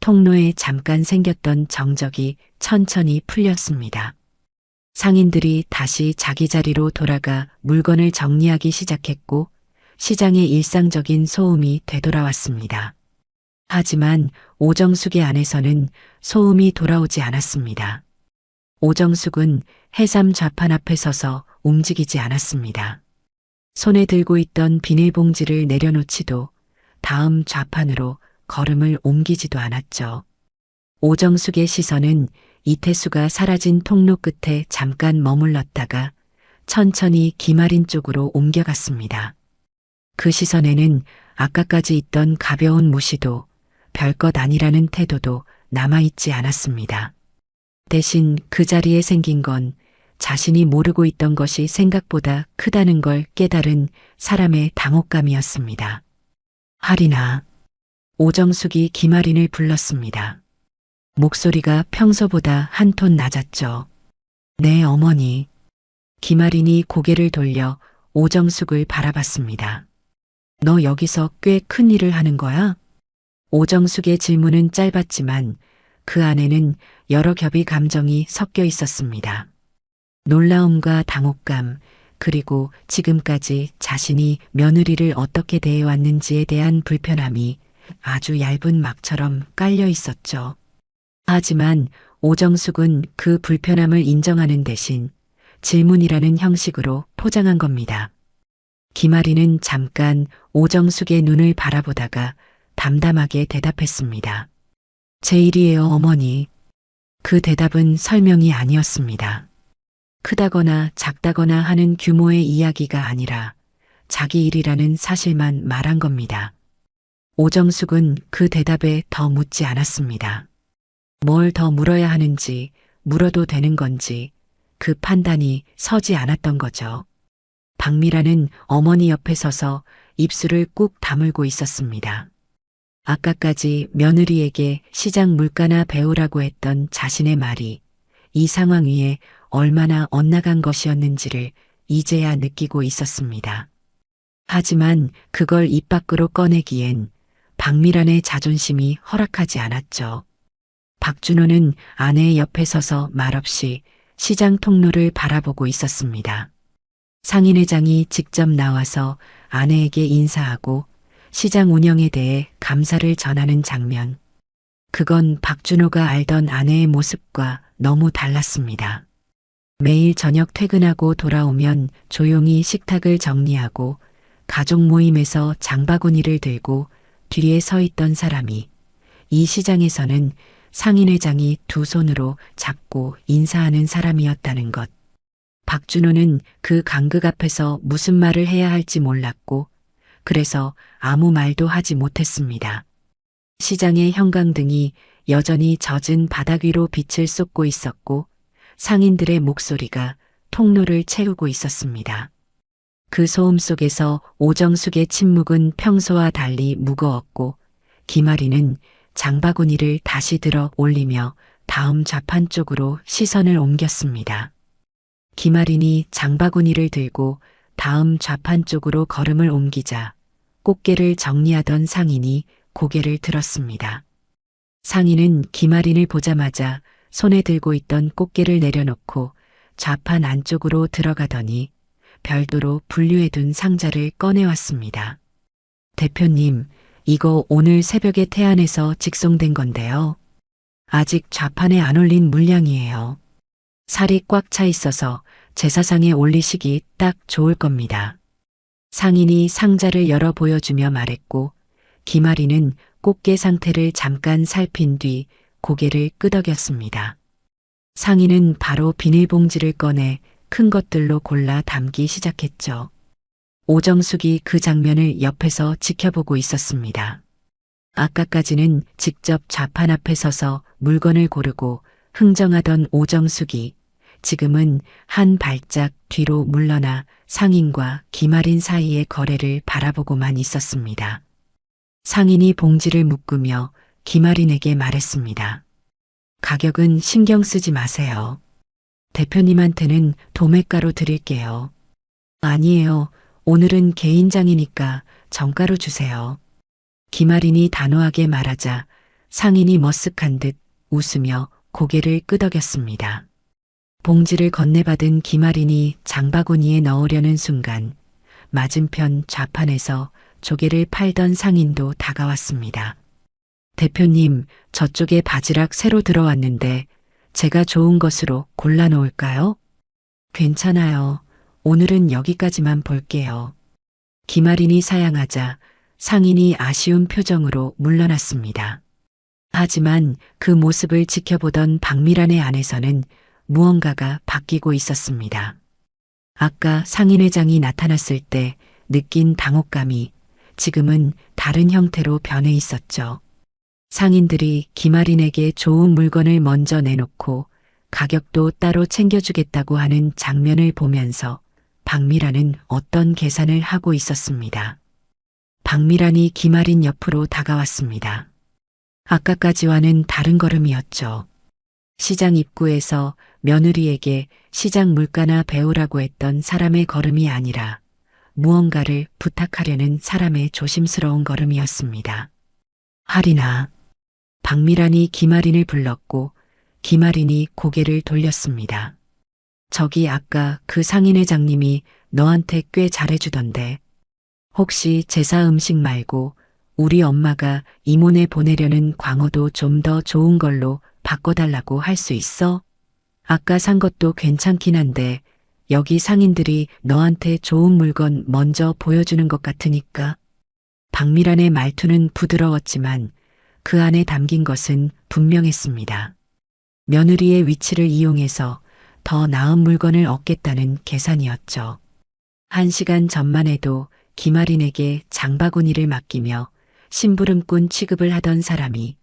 통로에 잠깐 생겼던 정적이 천천히 풀렸습니다. 상인들이 다시 자기 자리로 돌아가 물건을 정리하기 시작했고 시장의 일상적인 소음이 되돌아왔습니다. 하지만 오정숙의 안에서는 소음이 돌아오지 않았습니다. 오정숙은 해삼 좌판 앞에 서서 움직이지 않았습니다. 손에 들고 있던 비닐봉지를 내려놓지도 다음 좌판으로 걸음을 옮기지도 않았죠. 오정숙의 시선은 이태수가 사라진 통로 끝에 잠깐 머물렀다가 천천히 김아린 쪽으로 옮겨갔습니다. 그 시선에는 아까까지 있던 가벼운 무시도 별것 아니라는 태도도 남아있지 않았습니다. 대신 그 자리에 생긴 건 자신이 모르고 있던 것이 생각보다 크다는 걸 깨달은 사람의 당혹감이었습니다. 하리나. 오정숙이 김아린을 불렀습니다. 목소리가 평소보다 한 톤 낮았죠. 네, 어머니. 김아린이 고개를 돌려 오정숙을 바라봤습니다. 너 여기서 꽤 큰 일을 하는 거야? 오정숙의 질문은 짧았지만 그 안에는 여러 겹의 감정이 섞여 있었습니다. 놀라움과 당혹감, 그리고 지금까지 자신이 며느리를 어떻게 대해왔는지에 대한 불편함이 아주 얇은 막처럼 깔려 있었죠. 하지만 오정숙은 그 불편함을 인정하는 대신 질문이라는 형식으로 포장한 겁니다. 김아리는 잠깐 오정숙의 눈을 바라보다가 담담하게 대답했습니다. 제 일이에요, 어머니. 그 대답은 설명이 아니었습니다. 크다거나 작다거나 하는 규모의 이야기가 아니라 자기 일이라는 사실만 말한 겁니다. 오정숙은 그 대답에 더 묻지 않았습니다. 뭘 더 물어야 하는지, 물어도 되는 건지 그 판단이 서지 않았던 거죠. 박미라는 어머니 옆에 서서 입술을 꾹 다물고 있었습니다. 아까까지 며느리에게 시장 물가나 배우라고 했던 자신의 말이 이 상황 위에 얼마나 엇나간 것이었는지를 이제야 느끼고 있었습니다. 하지만 그걸 입 밖으로 꺼내기엔 박미란의 자존심이 허락하지 않았죠. 박준호는 아내의 옆에 서서 말없이 시장 통로를 바라보고 있었습니다. 상인회장이 직접 나와서 아내에게 인사하고 시장 운영에 대해 감사를 전하는 장면. 그건 박준호가 알던 아내의 모습과 너무 달랐습니다. 매일 저녁 퇴근하고 돌아오면 조용히 식탁을 정리하고 가족 모임에서 장바구니를 들고 뒤에 서 있던 사람이 이 시장에서는 상인회장이 두 손으로 잡고 인사하는 사람이었다는 것. 박준호는 그 간극 앞에서 무슨 말을 해야 할지 몰랐고 그래서 아무 말도 하지 못했습니다. 시장의 형광등이 여전히 젖은 바닥 위로 빛을 쏟고 있었고 상인들의 목소리가 통로를 채우고 있었습니다. 그 소음 속에서 오정숙의 침묵은 평소와 달리 무거웠고 김아리는 장바구니를 다시 들어 올리며 다음 좌판 쪽으로 시선을 옮겼습니다. 김아린이 장바구니를 들고 다음 좌판 쪽으로 걸음을 옮기자 꽃게를 정리하던 상인이 고개를 들었습니다. 상인은 김아린을 보자마자 손에 들고 있던 꽃게를 내려놓고 좌판 안쪽으로 들어가더니 별도로 분류해둔 상자를 꺼내왔습니다. 대표님, 이거 오늘 새벽에 태안에서 직송된 건데요. 아직 좌판에 안 올린 물량이에요. 살이 꽉 차 있어서 제사상에 올리시기 딱 좋을 겁니다. 상인이 상자를 열어 보여주며 말했고 김아리는 꽃게 상태를 잠깐 살핀 뒤 고개를 끄덕였습니다. 상인은 바로 비닐봉지를 꺼내 큰 것들로 골라 담기 시작했죠. 오정숙이 그 장면을 옆에서 지켜보고 있었습니다. 아까까지는 직접 좌판 앞에 서서 물건을 고르고 흥정하던 오정숙이 지금은 한 발짝 뒤로 물러나 상인과 김아린 사이의 거래를 바라보고만 있었습니다. 상인이 봉지를 묶으며 김아린에게 말했습니다. 가격은 신경 쓰지 마세요. 대표님한테는 도매가로 드릴게요. 아니에요. 오늘은 개인장이니까 정가로 주세요. 김아린이 단호하게 말하자 상인이 머쓱한 듯 웃으며 고개를 끄덕였습니다. 봉지를 건네받은 김아린이 장바구니에 넣으려는 순간 맞은편 좌판에서 조개를 팔던 상인도 다가왔습니다. 대표님, 저쪽에 바지락 새로 들어왔는데 제가 좋은 것으로 골라놓을까요? 괜찮아요. 오늘은 여기까지만 볼게요. 김아린이 사양하자 상인이 아쉬운 표정으로 물러났습니다. 하지만 그 모습을 지켜보던 박미란의 안에서는 무언가가 바뀌고 있었습니다. 아까 상인회장이 나타났을 때 느낀 당혹감이 지금은 다른 형태로 변해 있었죠. 상인들이 김아린에게 좋은 물건을 먼저 내놓고 가격도 따로 챙겨주겠다고 하는 장면을 보면서 박미란은 어떤 계산을 하고 있었습니다. 박미란이 김아린 옆으로 다가왔습니다. 아까까지와는 다른 걸음이었죠. 시장 입구에서 며느리에게 시장 물가나 배우라고 했던 사람의 걸음이 아니라 무언가를 부탁하려는 사람의 조심스러운 걸음이었습니다. 하리나. 박미란이 김아린을 불렀고 김아린이 고개를 돌렸습니다. 저기 아까 그 상인회장님이 너한테 꽤 잘해주던데 혹시 제사 음식 말고 우리 엄마가 이모네 보내려는 광어도 좀 더 좋은 걸로 바꿔달라고 할 수 있어? 아까 산 것도 괜찮긴 한데 여기 상인들이 너한테 좋은 물건 먼저 보여주는 것 같으니까. 박미란의 말투는 부드러웠지만 그 안에 담긴 것은 분명했습니다. 며느리의 위치를 이용해서 더 나은 물건을 얻겠다는 계산이었죠. 1시간 전만 해도 김아린에게 장바구니를 맡기며 심부름꾼 취급을 하던 사람이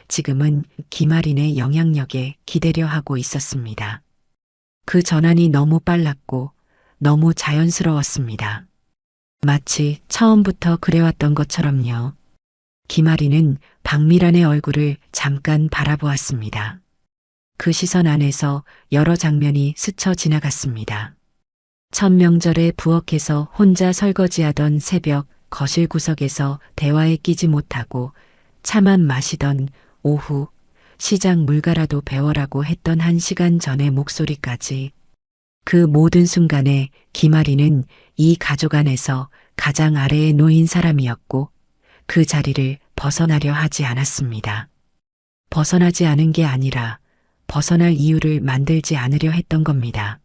지금은 김아린의 영향력에 기대려 하고 있었습니다. 그 전환이 너무 빨랐고 너무 자연스러웠습니다. 마치 처음부터 그래왔던 것처럼요. 김아린은 박미란의 얼굴을 잠깐 바라보았습니다. 그 시선 안에서 여러 장면이 스쳐 지나갔습니다. 첫 명절에 부엌에서 혼자 설거지하던 새벽 거실 구석에서 대화에 끼지 못하고 차만 마시던 오후 시장 물가라도 배워라고 했던 1시간 전의 목소리까지 그 모든 순간에 김아린은 이 가족 안에서 가장 아래에 놓인 사람이었고 그 자리를 벗어나려 하지 않았습니다. 벗어나지 않은 게 아니라 벗어날 이유를 만들지 않으려 했던 겁니다.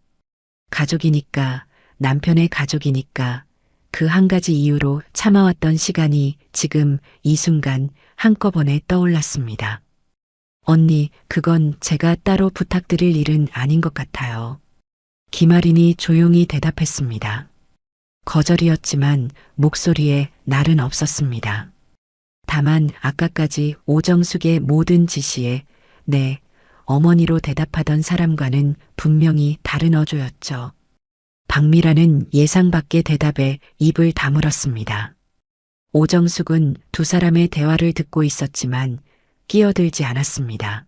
가족이니까, 남편의 가족이니까 그 한 가지 이유로 참아왔던 시간이 지금 이 순간 한꺼번에 떠올랐습니다. 언니, 그건 제가 따로 부탁드릴 일은 아닌 것 같아요. 김아린이 조용히 대답했습니다. 거절이었지만 목소리에 날은 없었습니다. 다만 아까까지 오정숙의 모든 지시에 네, 어머니로 대답하던 사람과는 분명히 다른 어조였죠. 박미라는 예상 밖의 대답에 입을 다물었습니다. 오정숙은 두 사람의 대화를 듣고 있었지만 끼어들지 않았습니다.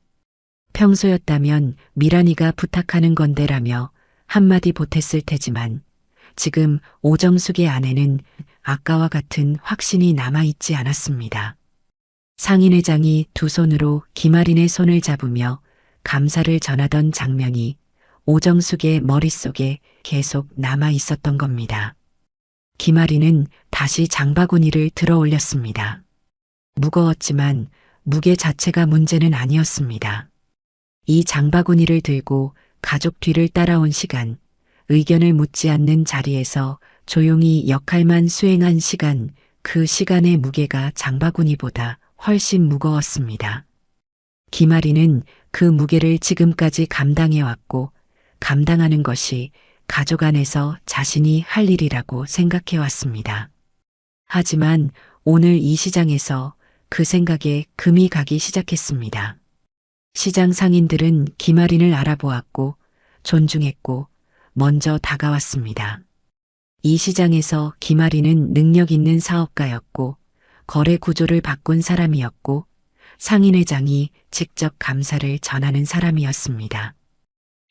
평소였다면 미란이가 부탁하는 건데라며 한마디 보탰을 테지만 지금 오정숙의 안에는 아까와 같은 확신이 남아있지 않았습니다. 상인회장이 두 손으로 김아린의 손을 잡으며 감사를 전하던 장면이 오정숙의 머릿속에 계속 남아 있었던 겁니다. 김아린은 다시 장바구니를 들어 올렸습니다. 무거웠지만 무게 자체가 문제는 아니었습니다. 이 장바구니를 들고 가족 뒤를 따라온 시간, 의견을 묻지 않는 자리에서 조용히 역할만 수행한 시간, 그 시간의 무게가 장바구니보다 훨씬 무거웠습니다. 김아린은 그 무게를 지금까지 감당해왔고 감당하는 것이 가족 안에서 자신이 할 일이라고 생각해왔습니다. 하지만 오늘 이 시장에서 그 생각에 금이 가기 시작했습니다. 시장 상인들은 김아린을 알아보았고 존중했고 먼저 다가왔습니다. 이 시장에서 김아리는 능력 있는 사업가였고 거래 구조를 바꾼 사람이었고 상인회장이 직접 감사를 전하는 사람이었습니다.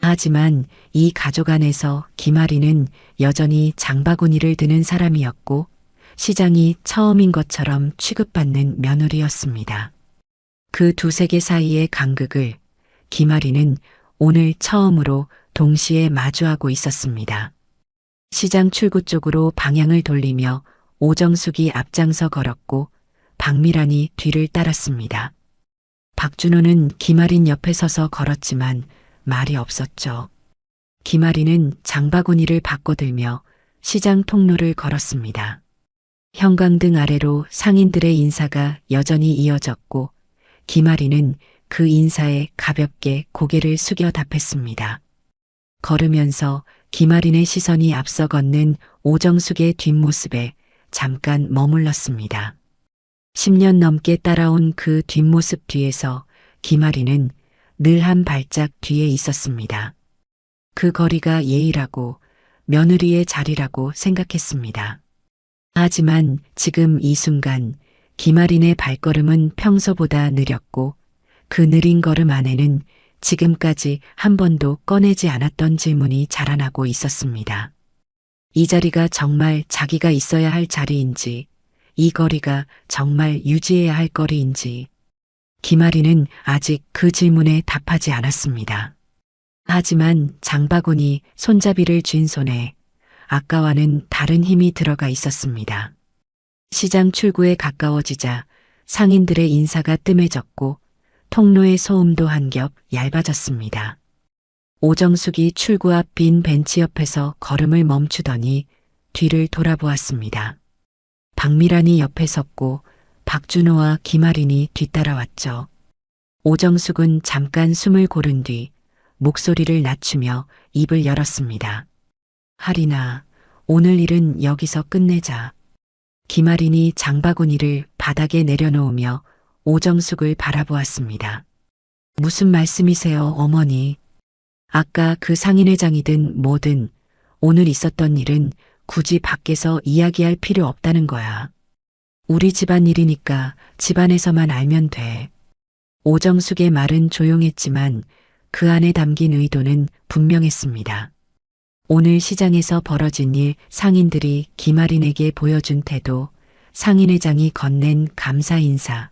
하지만 이 가족 안에서 김아리는 여전히 장바구니를 드는 사람이었고 시장이 처음인 것처럼 취급받는 며느리였습니다. 그 두 세계 사이의 간극을 김아리는 오늘 처음으로 동시에 마주하고 있었습니다. 시장 출구 쪽으로 방향을 돌리며 오정숙이 앞장서 걸었고 박미란이 뒤를 따랐습니다. 박준호는 김아린 옆에 서서 걸었지만 말이 없었죠. 김아리는 장바구니를 바꿔들며 시장 통로를 걸었습니다. 형광등 아래로 상인들의 인사가 여전히 이어졌고 김아리는 그 인사에 가볍게 고개를 숙여 답했습니다. 걸으면서 김아린의 시선이 앞서 걷는 오정숙의 뒷모습에 잠깐 머물렀습니다. 10년 넘게 따라온 그 뒷모습 뒤에서 김아리는 늘 한 발짝 뒤에 있었습니다. 그 거리가 예의라고 며느리의 자리라고 생각했습니다. 하지만 지금 이 순간 김아린의 발걸음은 평소보다 느렸고 그 느린 걸음 안에는 지금까지 한 번도 꺼내지 않았던 질문이 자라나고 있었습니다. 이 자리가 정말 자기가 있어야 할 자리인지, 이 거리가 정말 유지해야 할 거리인지, 김아리는 아직 그 질문에 답하지 않았습니다. 하지만 장바구니 손잡이를 쥔 손에 아까와는 다른 힘이 들어가 있었습니다. 시장 출구에 가까워지자 상인들의 인사가 뜸해졌고 통로의 소음도 한 겹 얇아졌습니다. 오정숙이 출구 앞 빈 벤치 옆에서 걸음을 멈추더니 뒤를 돌아보았습니다. 박미란이 옆에 섰고 박준호와 김아린이 뒤따라왔죠. 오정숙은 잠깐 숨을 고른 뒤 목소리를 낮추며 입을 열었습니다. 하린아, 오늘 일은 여기서 끝내자. 김아린이 장바구니를 바닥에 내려놓으며 오정숙을 바라보았습니다. 무슨 말씀이세요, 어머니? 아까 그 상인회장이든 뭐든 오늘 있었던 일은 굳이 밖에서 이야기할 필요 없다는 거야. 우리 집안 일이니까 집안에서만 알면 돼. 오정숙의 말은 조용했지만 그 안에 담긴 의도는 분명했습니다. 오늘 시장에서 벌어진 일, 상인들이 김아린에게 보여준 태도, 상인회장이 건넨 감사 인사,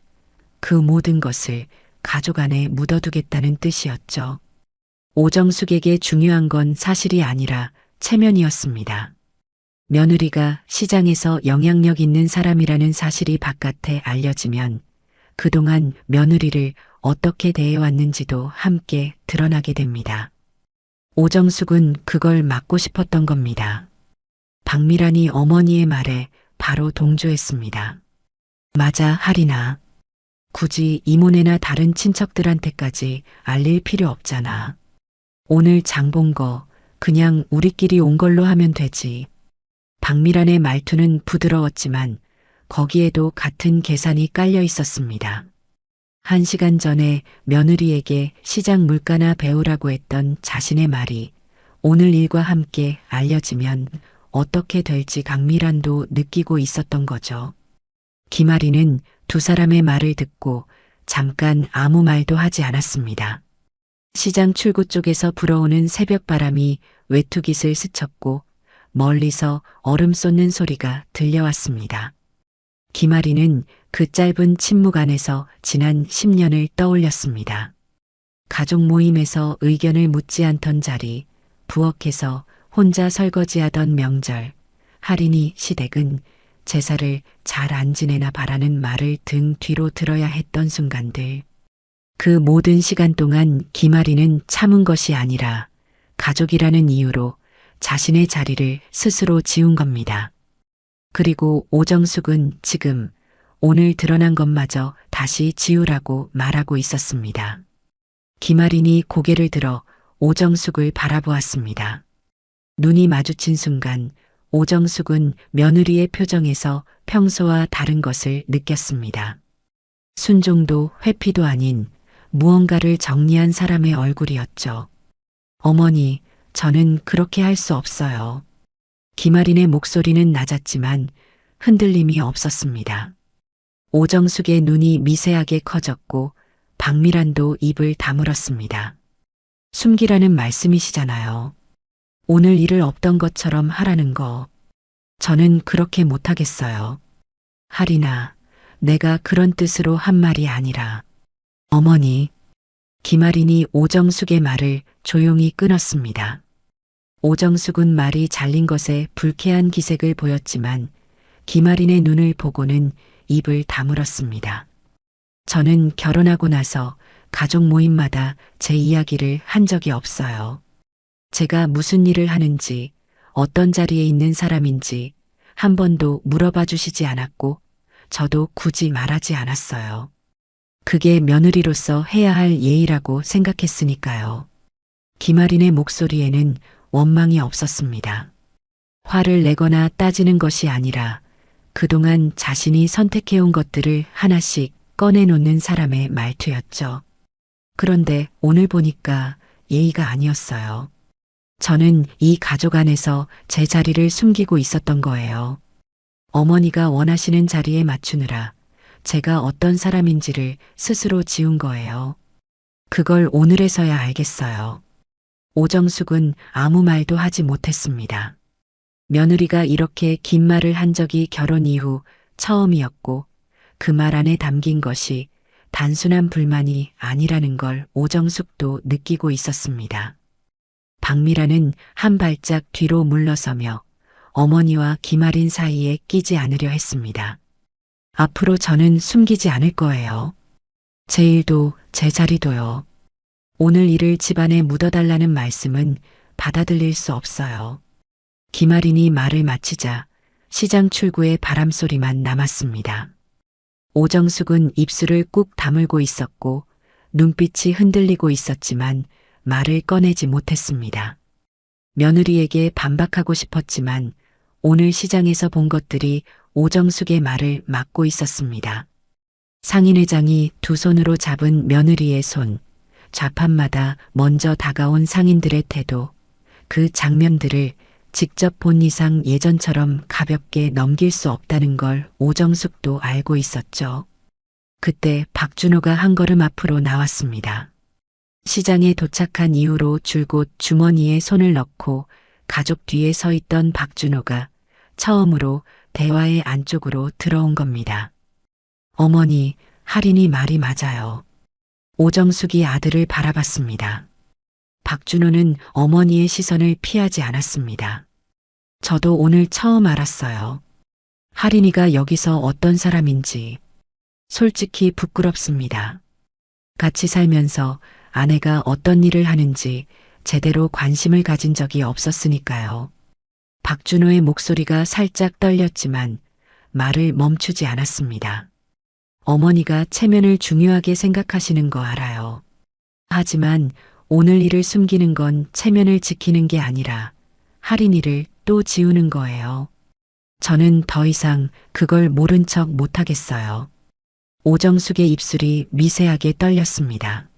그 모든 것을 가족 안에 묻어두겠다는 뜻이었죠. 오정숙에게 중요한 건 사실이 아니라 체면이었습니다. 며느리가 시장에서 영향력 있는 사람이라는 사실이 바깥에 알려지면 그동안 며느리를 어떻게 대해왔는지도 함께 드러나게 됩니다. 오정숙은 그걸 막고 싶었던 겁니다. 박미란이 어머니의 말에 바로 동조했습니다. 맞아, 하린아. 굳이 이모네나 다른 친척들한테까지 알릴 필요 없잖아. 오늘 장 본 거 그냥 우리끼리 온 걸로 하면 되지. 박미란의 말투는 부드러웠지만 거기에도 같은 계산이 깔려 있었습니다. 1시간 전에 며느리에게 시장 물가나 배우라고 했던 자신의 말이 오늘 일과 함께 알려지면 어떻게 될지 강미란도 느끼고 있었던 거죠. 김아리는 두 사람의 말을 듣고 잠깐 아무 말도 하지 않았습니다. 시장 출구 쪽에서 불어오는 새벽바람이 외투깃을 스쳤고 멀리서 얼음 쏟는 소리가 들려왔습니다. 김아리는 그 짧은 침묵 안에서 지난 10년을 떠올렸습니다. 가족 모임에서 의견을 묻지 않던 자리, 부엌에서 혼자 설거지하던 명절, 할인이 시댁은 제사를 잘 안 지내나 바라는 말을 등 뒤로 들어야 했던 순간들. 그 모든 시간 동안 김아리는 참은 것이 아니라 가족이라는 이유로 자신의 자리를 스스로 지운 겁니다. 그리고 오정숙은 지금 오늘 드러난 것마저 다시 지우라고 말하고 있었습니다. 김아린이 고개를 들어 오정숙을 바라보았습니다. 눈이 마주친 순간 오정숙은 며느리의 표정에서 평소와 다른 것을 느꼈습니다. 순종도 회피도 아닌 무언가를 정리한 사람의 얼굴이었죠. 어머니, 저는 그렇게 할 수 없어요. 김아린의 목소리는 낮았지만 흔들림이 없었습니다. 오정숙의 눈이 미세하게 커졌고 박미란도 입을 다물었습니다. 숨기라는 말씀이시잖아요. 오늘 일을 없던 것처럼 하라는 거. 저는 그렇게 못하겠어요. 하리나, 내가 그런 뜻으로 한 말이 아니라. 어머니, 김아린이 오정숙의 말을 조용히 끊었습니다. 오정숙은 말이 잘린 것에 불쾌한 기색을 보였지만 김아린의 눈을 보고는 입을 다물었습니다. 저는 결혼하고 나서 가족 모임마다 제 이야기를 한 적이 없어요. 제가 무슨 일을 하는지, 어떤 자리에 있는 사람인지 한 번도 물어봐 주시지 않았고 저도 굳이 말하지 않았어요. 그게 며느리로서 해야 할 예의라고 생각했으니까요. 김아린의 목소리에는 원망이 없었습니다. 화를 내거나 따지는 것이 아니라 그동안 자신이 선택해온 것들을 하나씩 꺼내놓는 사람의 말투였죠. 그런데 오늘 보니까 예의가 아니었어요. 저는 이 가족 안에서 제 자리를 숨기고 있었던 거예요. 어머니가 원하시는 자리에 맞추느라 제가 어떤 사람인지를 스스로 지운 거예요. 그걸 오늘에서야 알겠어요. 오정숙은 아무 말도 하지 못했습니다. 며느리가 이렇게 긴 말을 한 적이 결혼 이후 처음이었고 그 말 안에 담긴 것이 단순한 불만이 아니라는 걸 오정숙도 느끼고 있었습니다. 박미라는 한 발짝 뒤로 물러서며 어머니와 김아린 사이에 끼지 않으려 했습니다. 앞으로 저는 숨기지 않을 거예요. 제 일도 제 자리도요. 오늘 일을 집안에 묻어달라는 말씀은 받아들일 수 없어요. 김아린이 말을 마치자 시장 출구의 바람소리만 남았습니다. 오정숙은 입술을 꾹 다물고 있었고 눈빛이 흔들리고 있었지만 말을 꺼내지 못했습니다. 며느리에게 반박하고 싶었지만 오늘 시장에서 본 것들이 오정숙의 말을 막고 있었습니다. 상인회장이 두 손으로 잡은 며느리의 손, 좌판마다 먼저 다가온 상인들의 태도, 그 장면들을 직접 본 이상 예전처럼 가볍게 넘길 수 없다는 걸 오정숙도 알고 있었죠. 그때 박준호가 한 걸음 앞으로 나왔습니다. 시장에 도착한 이후로 줄곧 주머니에 손을 넣고 가족 뒤에 서 있던 박준호가 처음으로 대화의 안쪽으로 들어온 겁니다. 어머니, 할인이 말이 맞아요. 오정숙이 아들을 바라봤습니다. 박준호는 어머니의 시선을 피하지 않았습니다. 저도 오늘 처음 알았어요. 할인이가 여기서 어떤 사람인지. 솔직히 부끄럽습니다. 같이 살면서 아내가 어떤 일을 하는지 제대로 관심을 가진 적이 없었으니까요. 박준호의 목소리가 살짝 떨렸지만 말을 멈추지 않았습니다. 어머니가 체면을 중요하게 생각하시는 거 알아요. 하지만 오늘 일을 숨기는 건 체면을 지키는 게 아니라 할인이를 또 지우는 거예요. 저는 더 이상 그걸 모른 척 못하겠어요. 오정숙의 입술이 미세하게 떨렸습니다.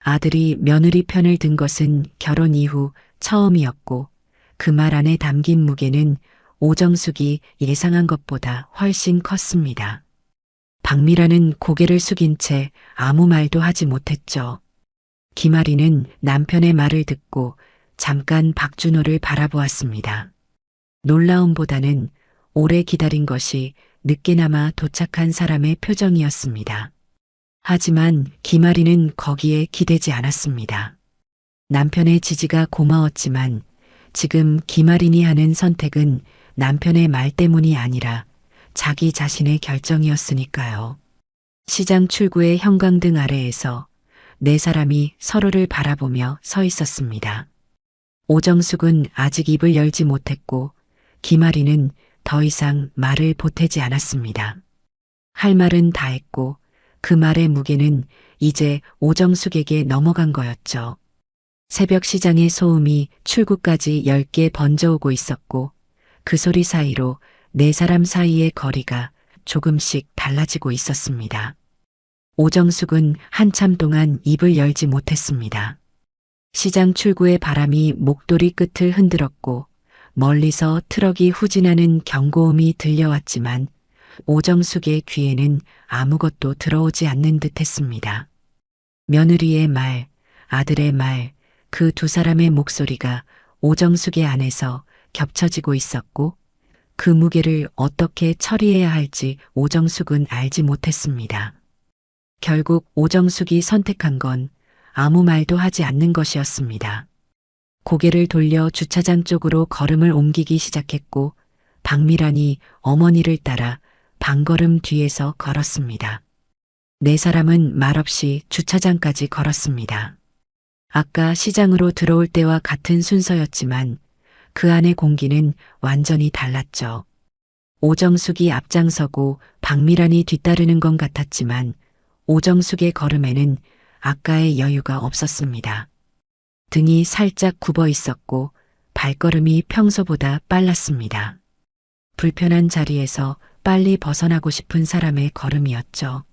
아들이 며느리 편을 든 것은 결혼 이후 처음이었고 그 말 안에 담긴 무게는 오정숙이 예상한 것보다 훨씬 컸습니다. 박미라는 고개를 숙인 채 아무 말도 하지 못했죠. 김아리는 남편의 말을 듣고 잠깐 박준호를 바라보았습니다. 놀라움보다는 오래 기다린 것이 늦게나마 도착한 사람의 표정이었습니다. 하지만 김아리는 거기에 기대지 않았습니다. 남편의 지지가 고마웠지만 지금 김아린이 하는 선택은 남편의 말 때문이 아니라 자기 자신의 결정이었으니까요. 시장 출구의 형광등 아래에서 네 사람이 서로를 바라보며 서 있었습니다. 오정숙은 아직 입을 열지 못했고 김아리는 더 이상 말을 보태지 않았습니다. 할 말은 다 했고 그 말의 무게는 이제 오정숙에게 넘어간 거였죠. 새벽 시장의 소음이 출구까지 10개 번져오고 있었고 그 소리 사이로 네 사람 사이의 거리가 조금씩 달라지고 있었습니다. 오정숙은 한참 동안 입을 열지 못했습니다. 시장 출구의 바람이 목도리 끝을 흔들었고 멀리서 트럭이 후진하는 경고음이 들려왔지만 오정숙의 귀에는 아무것도 들어오지 않는 듯 했습니다. 며느리의 말, 아들의 말, 그 두 사람의 목소리가 오정숙의 안에서 겹쳐지고 있었고 그 무게를 어떻게 처리해야 할지 오정숙은 알지 못했습니다. 결국 오정숙이 선택한 건 아무 말도 하지 않는 것이었습니다. 고개를 돌려 주차장 쪽으로 걸음을 옮기기 시작했고 박미란이 어머니를 따라 반걸음 뒤에서 걸었습니다. 네 사람은 말없이 주차장까지 걸었습니다. 아까 시장으로 들어올 때와 같은 순서였지만 그 안의 공기는 완전히 달랐죠. 오정숙이 앞장서고 박미란이 뒤따르는 건 같았지만 오정숙의 걸음에는 아까의 여유가 없었습니다. 등이 살짝 굽어 있었고 발걸음이 평소보다 빨랐습니다. 불편한 자리에서 빨리 벗어나고 싶은 사람의 걸음이었죠.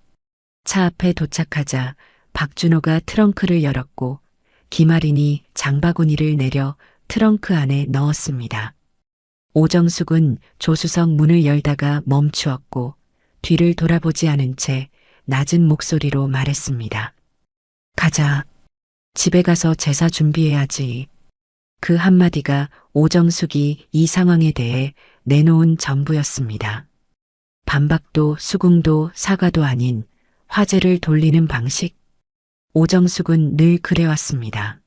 차 앞에 도착하자 박준호가 트렁크를 열었고 김아린이 장바구니를 내려 트렁크 안에 넣었습니다. 오정숙은 조수석 문을 열다가 멈추었고 뒤를 돌아보지 않은 채 낮은 목소리로 말했습니다. 가자. 집에 가서 제사 준비해야지. 그 한마디가 오정숙이 이 상황에 대해 내놓은 전부였습니다. 반박도 수긍도 사과도 아닌 화제를 돌리는 방식. 오정숙은 늘 그래왔습니다.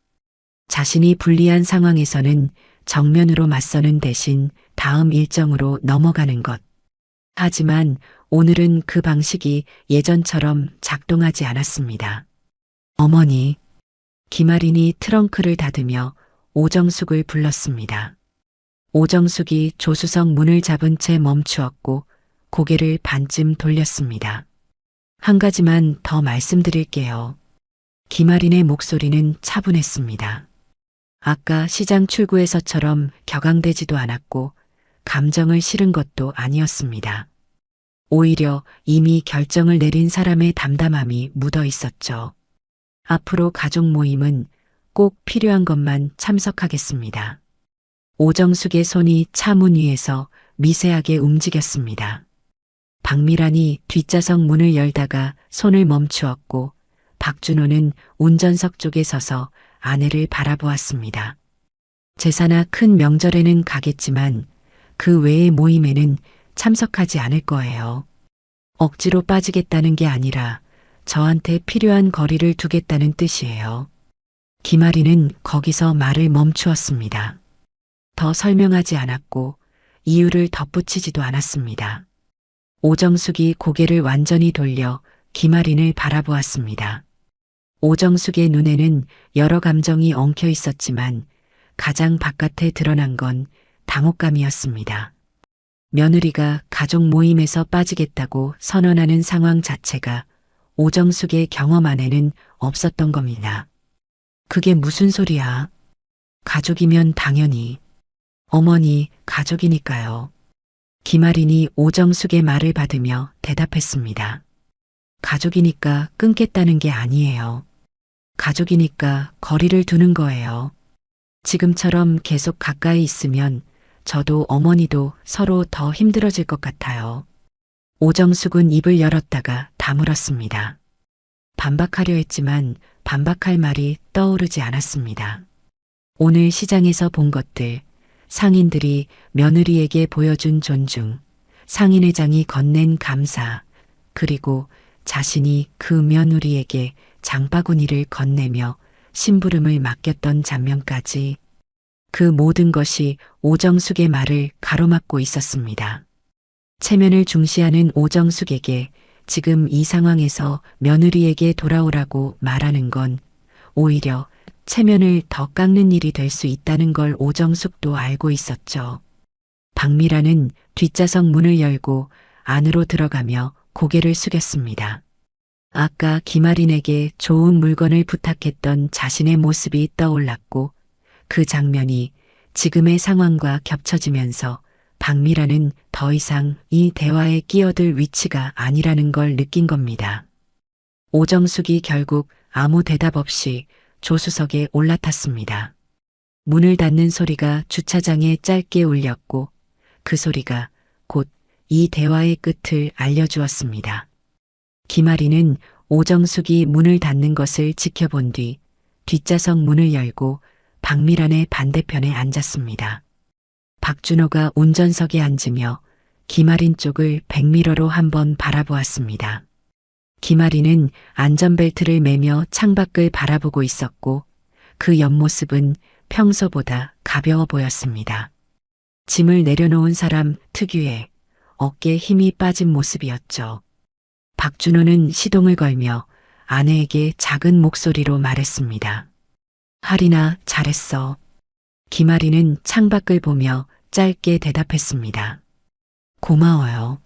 자신이 불리한 상황에서는 정면으로 맞서는 대신 다음 일정으로 넘어가는 것. 하지만 오늘은 그 방식이 예전처럼 작동하지 않았습니다. 어머니, 김아린이 트렁크를 닫으며 오정숙을 불렀습니다. 오정숙이 조수석 문을 잡은 채 멈추었고 고개를 반쯤 돌렸습니다. 한 가지만 더 말씀드릴게요. 김아린의 목소리는 차분했습니다. 아까 시장 출구에서처럼 격앙되지도 않았고 감정을 실은 것도 아니었습니다. 오히려 이미 결정을 내린 사람의 담담함이 묻어 있었죠. 앞으로 가족 모임은 꼭 필요한 것만 참석하겠습니다. 오정숙의 손이 차 문 위에서 미세하게 움직였습니다. 박미란이 뒷좌석 문을 열다가 손을 멈추었고 박준호는 운전석 쪽에 서서 아내를 바라보았습니다. 제사나 큰 명절에는 가겠지만 그 외의 모임에는 참석하지 않을 거예요. 억지로 빠지겠다는 게 아니라 저한테 필요한 거리를 두겠다는 뜻이에요. 김아리는 거기서 말을 멈추었습니다. 더 설명하지 않았고 이유를 덧붙이지도 않았습니다. 오정숙이 고개를 완전히 돌려 김아린을 바라보았습니다. 오정숙의 눈에는 여러 감정이 엉켜 있었지만 가장 바깥에 드러난 건 당혹감이었습니다. 며느리가 가족 모임에서 빠지겠다고 선언하는 상황 자체가 오정숙의 경험 안에는 없었던 겁니다. 그게 무슨 소리야? 가족이면 당연히. 어머니, 가족이니까요. 김아린이 오정숙의 말을 받으며 대답했습니다. 가족이니까 끊겠다는 게 아니에요. 가족이니까 거리를 두는 거예요. 지금처럼 계속 가까이 있으면 저도 어머니도 서로 더 힘들어질 것 같아요. 오정숙은 입을 열었다가 다물었습니다. 반박하려 했지만 반박할 말이 떠오르지 않았습니다. 오늘 시장에서 본 것들, 상인들이 며느리에게 보여준 존중, 상인회장이 건넨 감사, 그리고 자신이 그 며느리에게 장바구니를 건네며 심부름을 맡겼던 장면까지 그 모든 것이 오정숙의 말을 가로막고 있었습니다. 체면을 중시하는 오정숙에게 지금 이 상황에서 며느리에게 돌아오라고 말하는 건 오히려 체면을 더 깎는 일이 될 수 있다는 걸 오정숙도 알고 있었죠. 박미라는 뒷좌석 문을 열고 안으로 들어가며 고개를 숙였습니다. 아까 김아린에게 좋은 물건을 부탁했던 자신의 모습이 떠올랐고 그 장면이 지금의 상황과 겹쳐지면서 박미라는 더 이상 이 대화에 끼어들 위치가 아니라는 걸 느낀 겁니다. 오정숙이 결국 아무 대답 없이 조수석에 올라탔습니다. 문을 닫는 소리가 주차장에 짧게 울렸고 그 소리가 곧 이 대화의 끝을 알려주었습니다. 김아리는 오정숙이 문을 닫는 것을 지켜본 뒤 뒷좌석 문을 열고 박미란의 반대편에 앉았습니다. 박준호가 운전석에 앉으며 김아린 쪽을 백미러로 한번 바라보았습니다. 김아리는 안전벨트를 매며 창밖을 바라보고 있었고 그 옆모습은 평소보다 가벼워 보였습니다. 짐을 내려놓은 사람 특유의 어깨에 힘이 빠진 모습이었죠. 박준호는 시동을 걸며 아내에게 작은 목소리로 말했습니다. 하리나 잘했어. 김아리는 창밖을 보며 짧게 대답했습니다. 고마워요.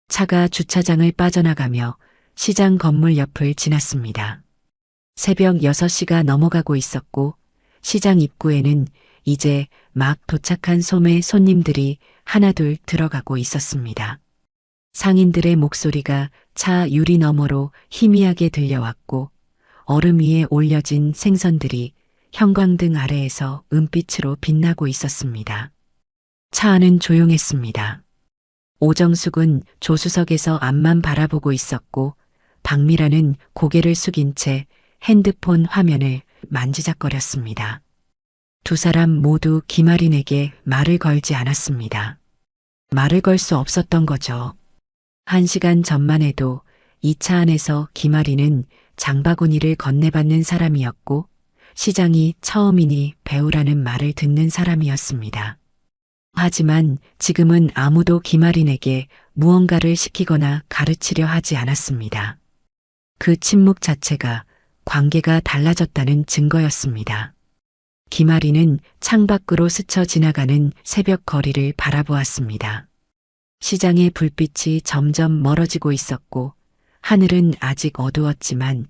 차가 주차장을 빠져나가며 시장 건물 옆을 지났습니다. 새벽 6시가 넘어가고 있었고 시장 입구에는 이제 막 도착한 소매 손님들이 하나둘 들어가고 있었습니다. 상인들의 목소리가 차 유리 너머로 희미하게 들려왔고 얼음 위에 올려진 생선들이 형광등 아래에서 은빛으로 빛나고 있었습니다. 차 안은 조용했습니다. 오정숙은 조수석에서 앞만 바라보고 있었고 박미라는 고개를 숙인 채 핸드폰 화면을 만지작거렸습니다. 두 사람 모두 김아린에게 말을 걸지 않았습니다. 말을 걸 수 없었던 거죠. 1시간 전만 해도 이 차 안에서 김아린은 장바구니를 건네받는 사람이었고 시장이 처음이니 배우라는 말을 듣는 사람이었습니다. 하지만 지금은 아무도 김아린에게 무언가를 시키거나 가르치려 하지 않았습니다. 그 침묵 자체가 관계가 달라졌다는 증거였습니다. 김아린은 창밖으로 스쳐 지나가는 새벽 거리를 바라보았습니다. 시장의 불빛이 점점 멀어지고 있었고 하늘은 아직 어두웠지만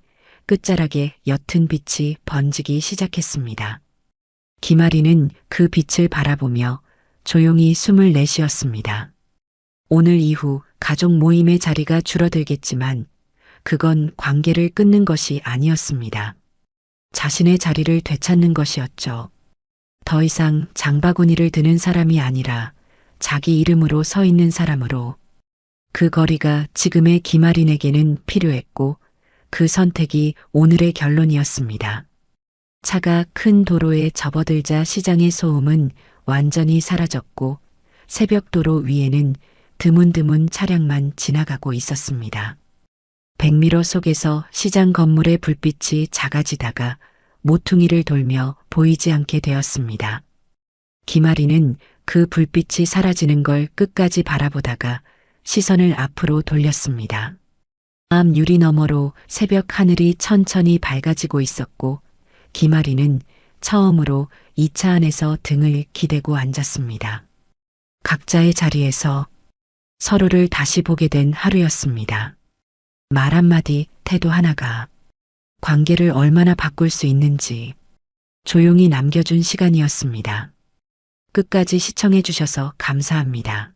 끝자락에 옅은 빛이 번지기 시작했습니다. 김아린은 그 빛을 바라보며 조용히 숨을 내쉬었습니다. 오늘 이후 가족 모임의 자리가 줄어들겠지만 그건 관계를 끊는 것이 아니었습니다. 자신의 자리를 되찾는 것이었죠. 더 이상 장바구니를 드는 사람이 아니라 자기 이름으로 서 있는 사람으로. 그 거리가 지금의 김아린에게는 필요했고 그 선택이 오늘의 결론이었습니다. 차가 큰 도로에 접어들자 시장의 소음은 완전히 사라졌고 새벽도로 위에는 드문드문 차량만 지나가고 있었습니다. 백미러 속에서 시장 건물의 불빛이 작아지다가 모퉁이를 돌며 보이지 않게 되었습니다. 김아리는 그 불빛이 사라지는 걸 끝까지 바라보다가 시선을 앞으로 돌렸습니다. 앞 유리 너머로 새벽 하늘이 천천히 밝아지고 있었고 김아리는 처음으로 이 차 안에서 등을 기대고 앉았습니다. 각자의 자리에서 서로를 다시 보게 된 하루였습니다. 말 한마디, 태도 하나가 관계를 얼마나 바꿀 수 있는지 조용히 남겨준 시간이었습니다. 끝까지 시청해 주셔서 감사합니다.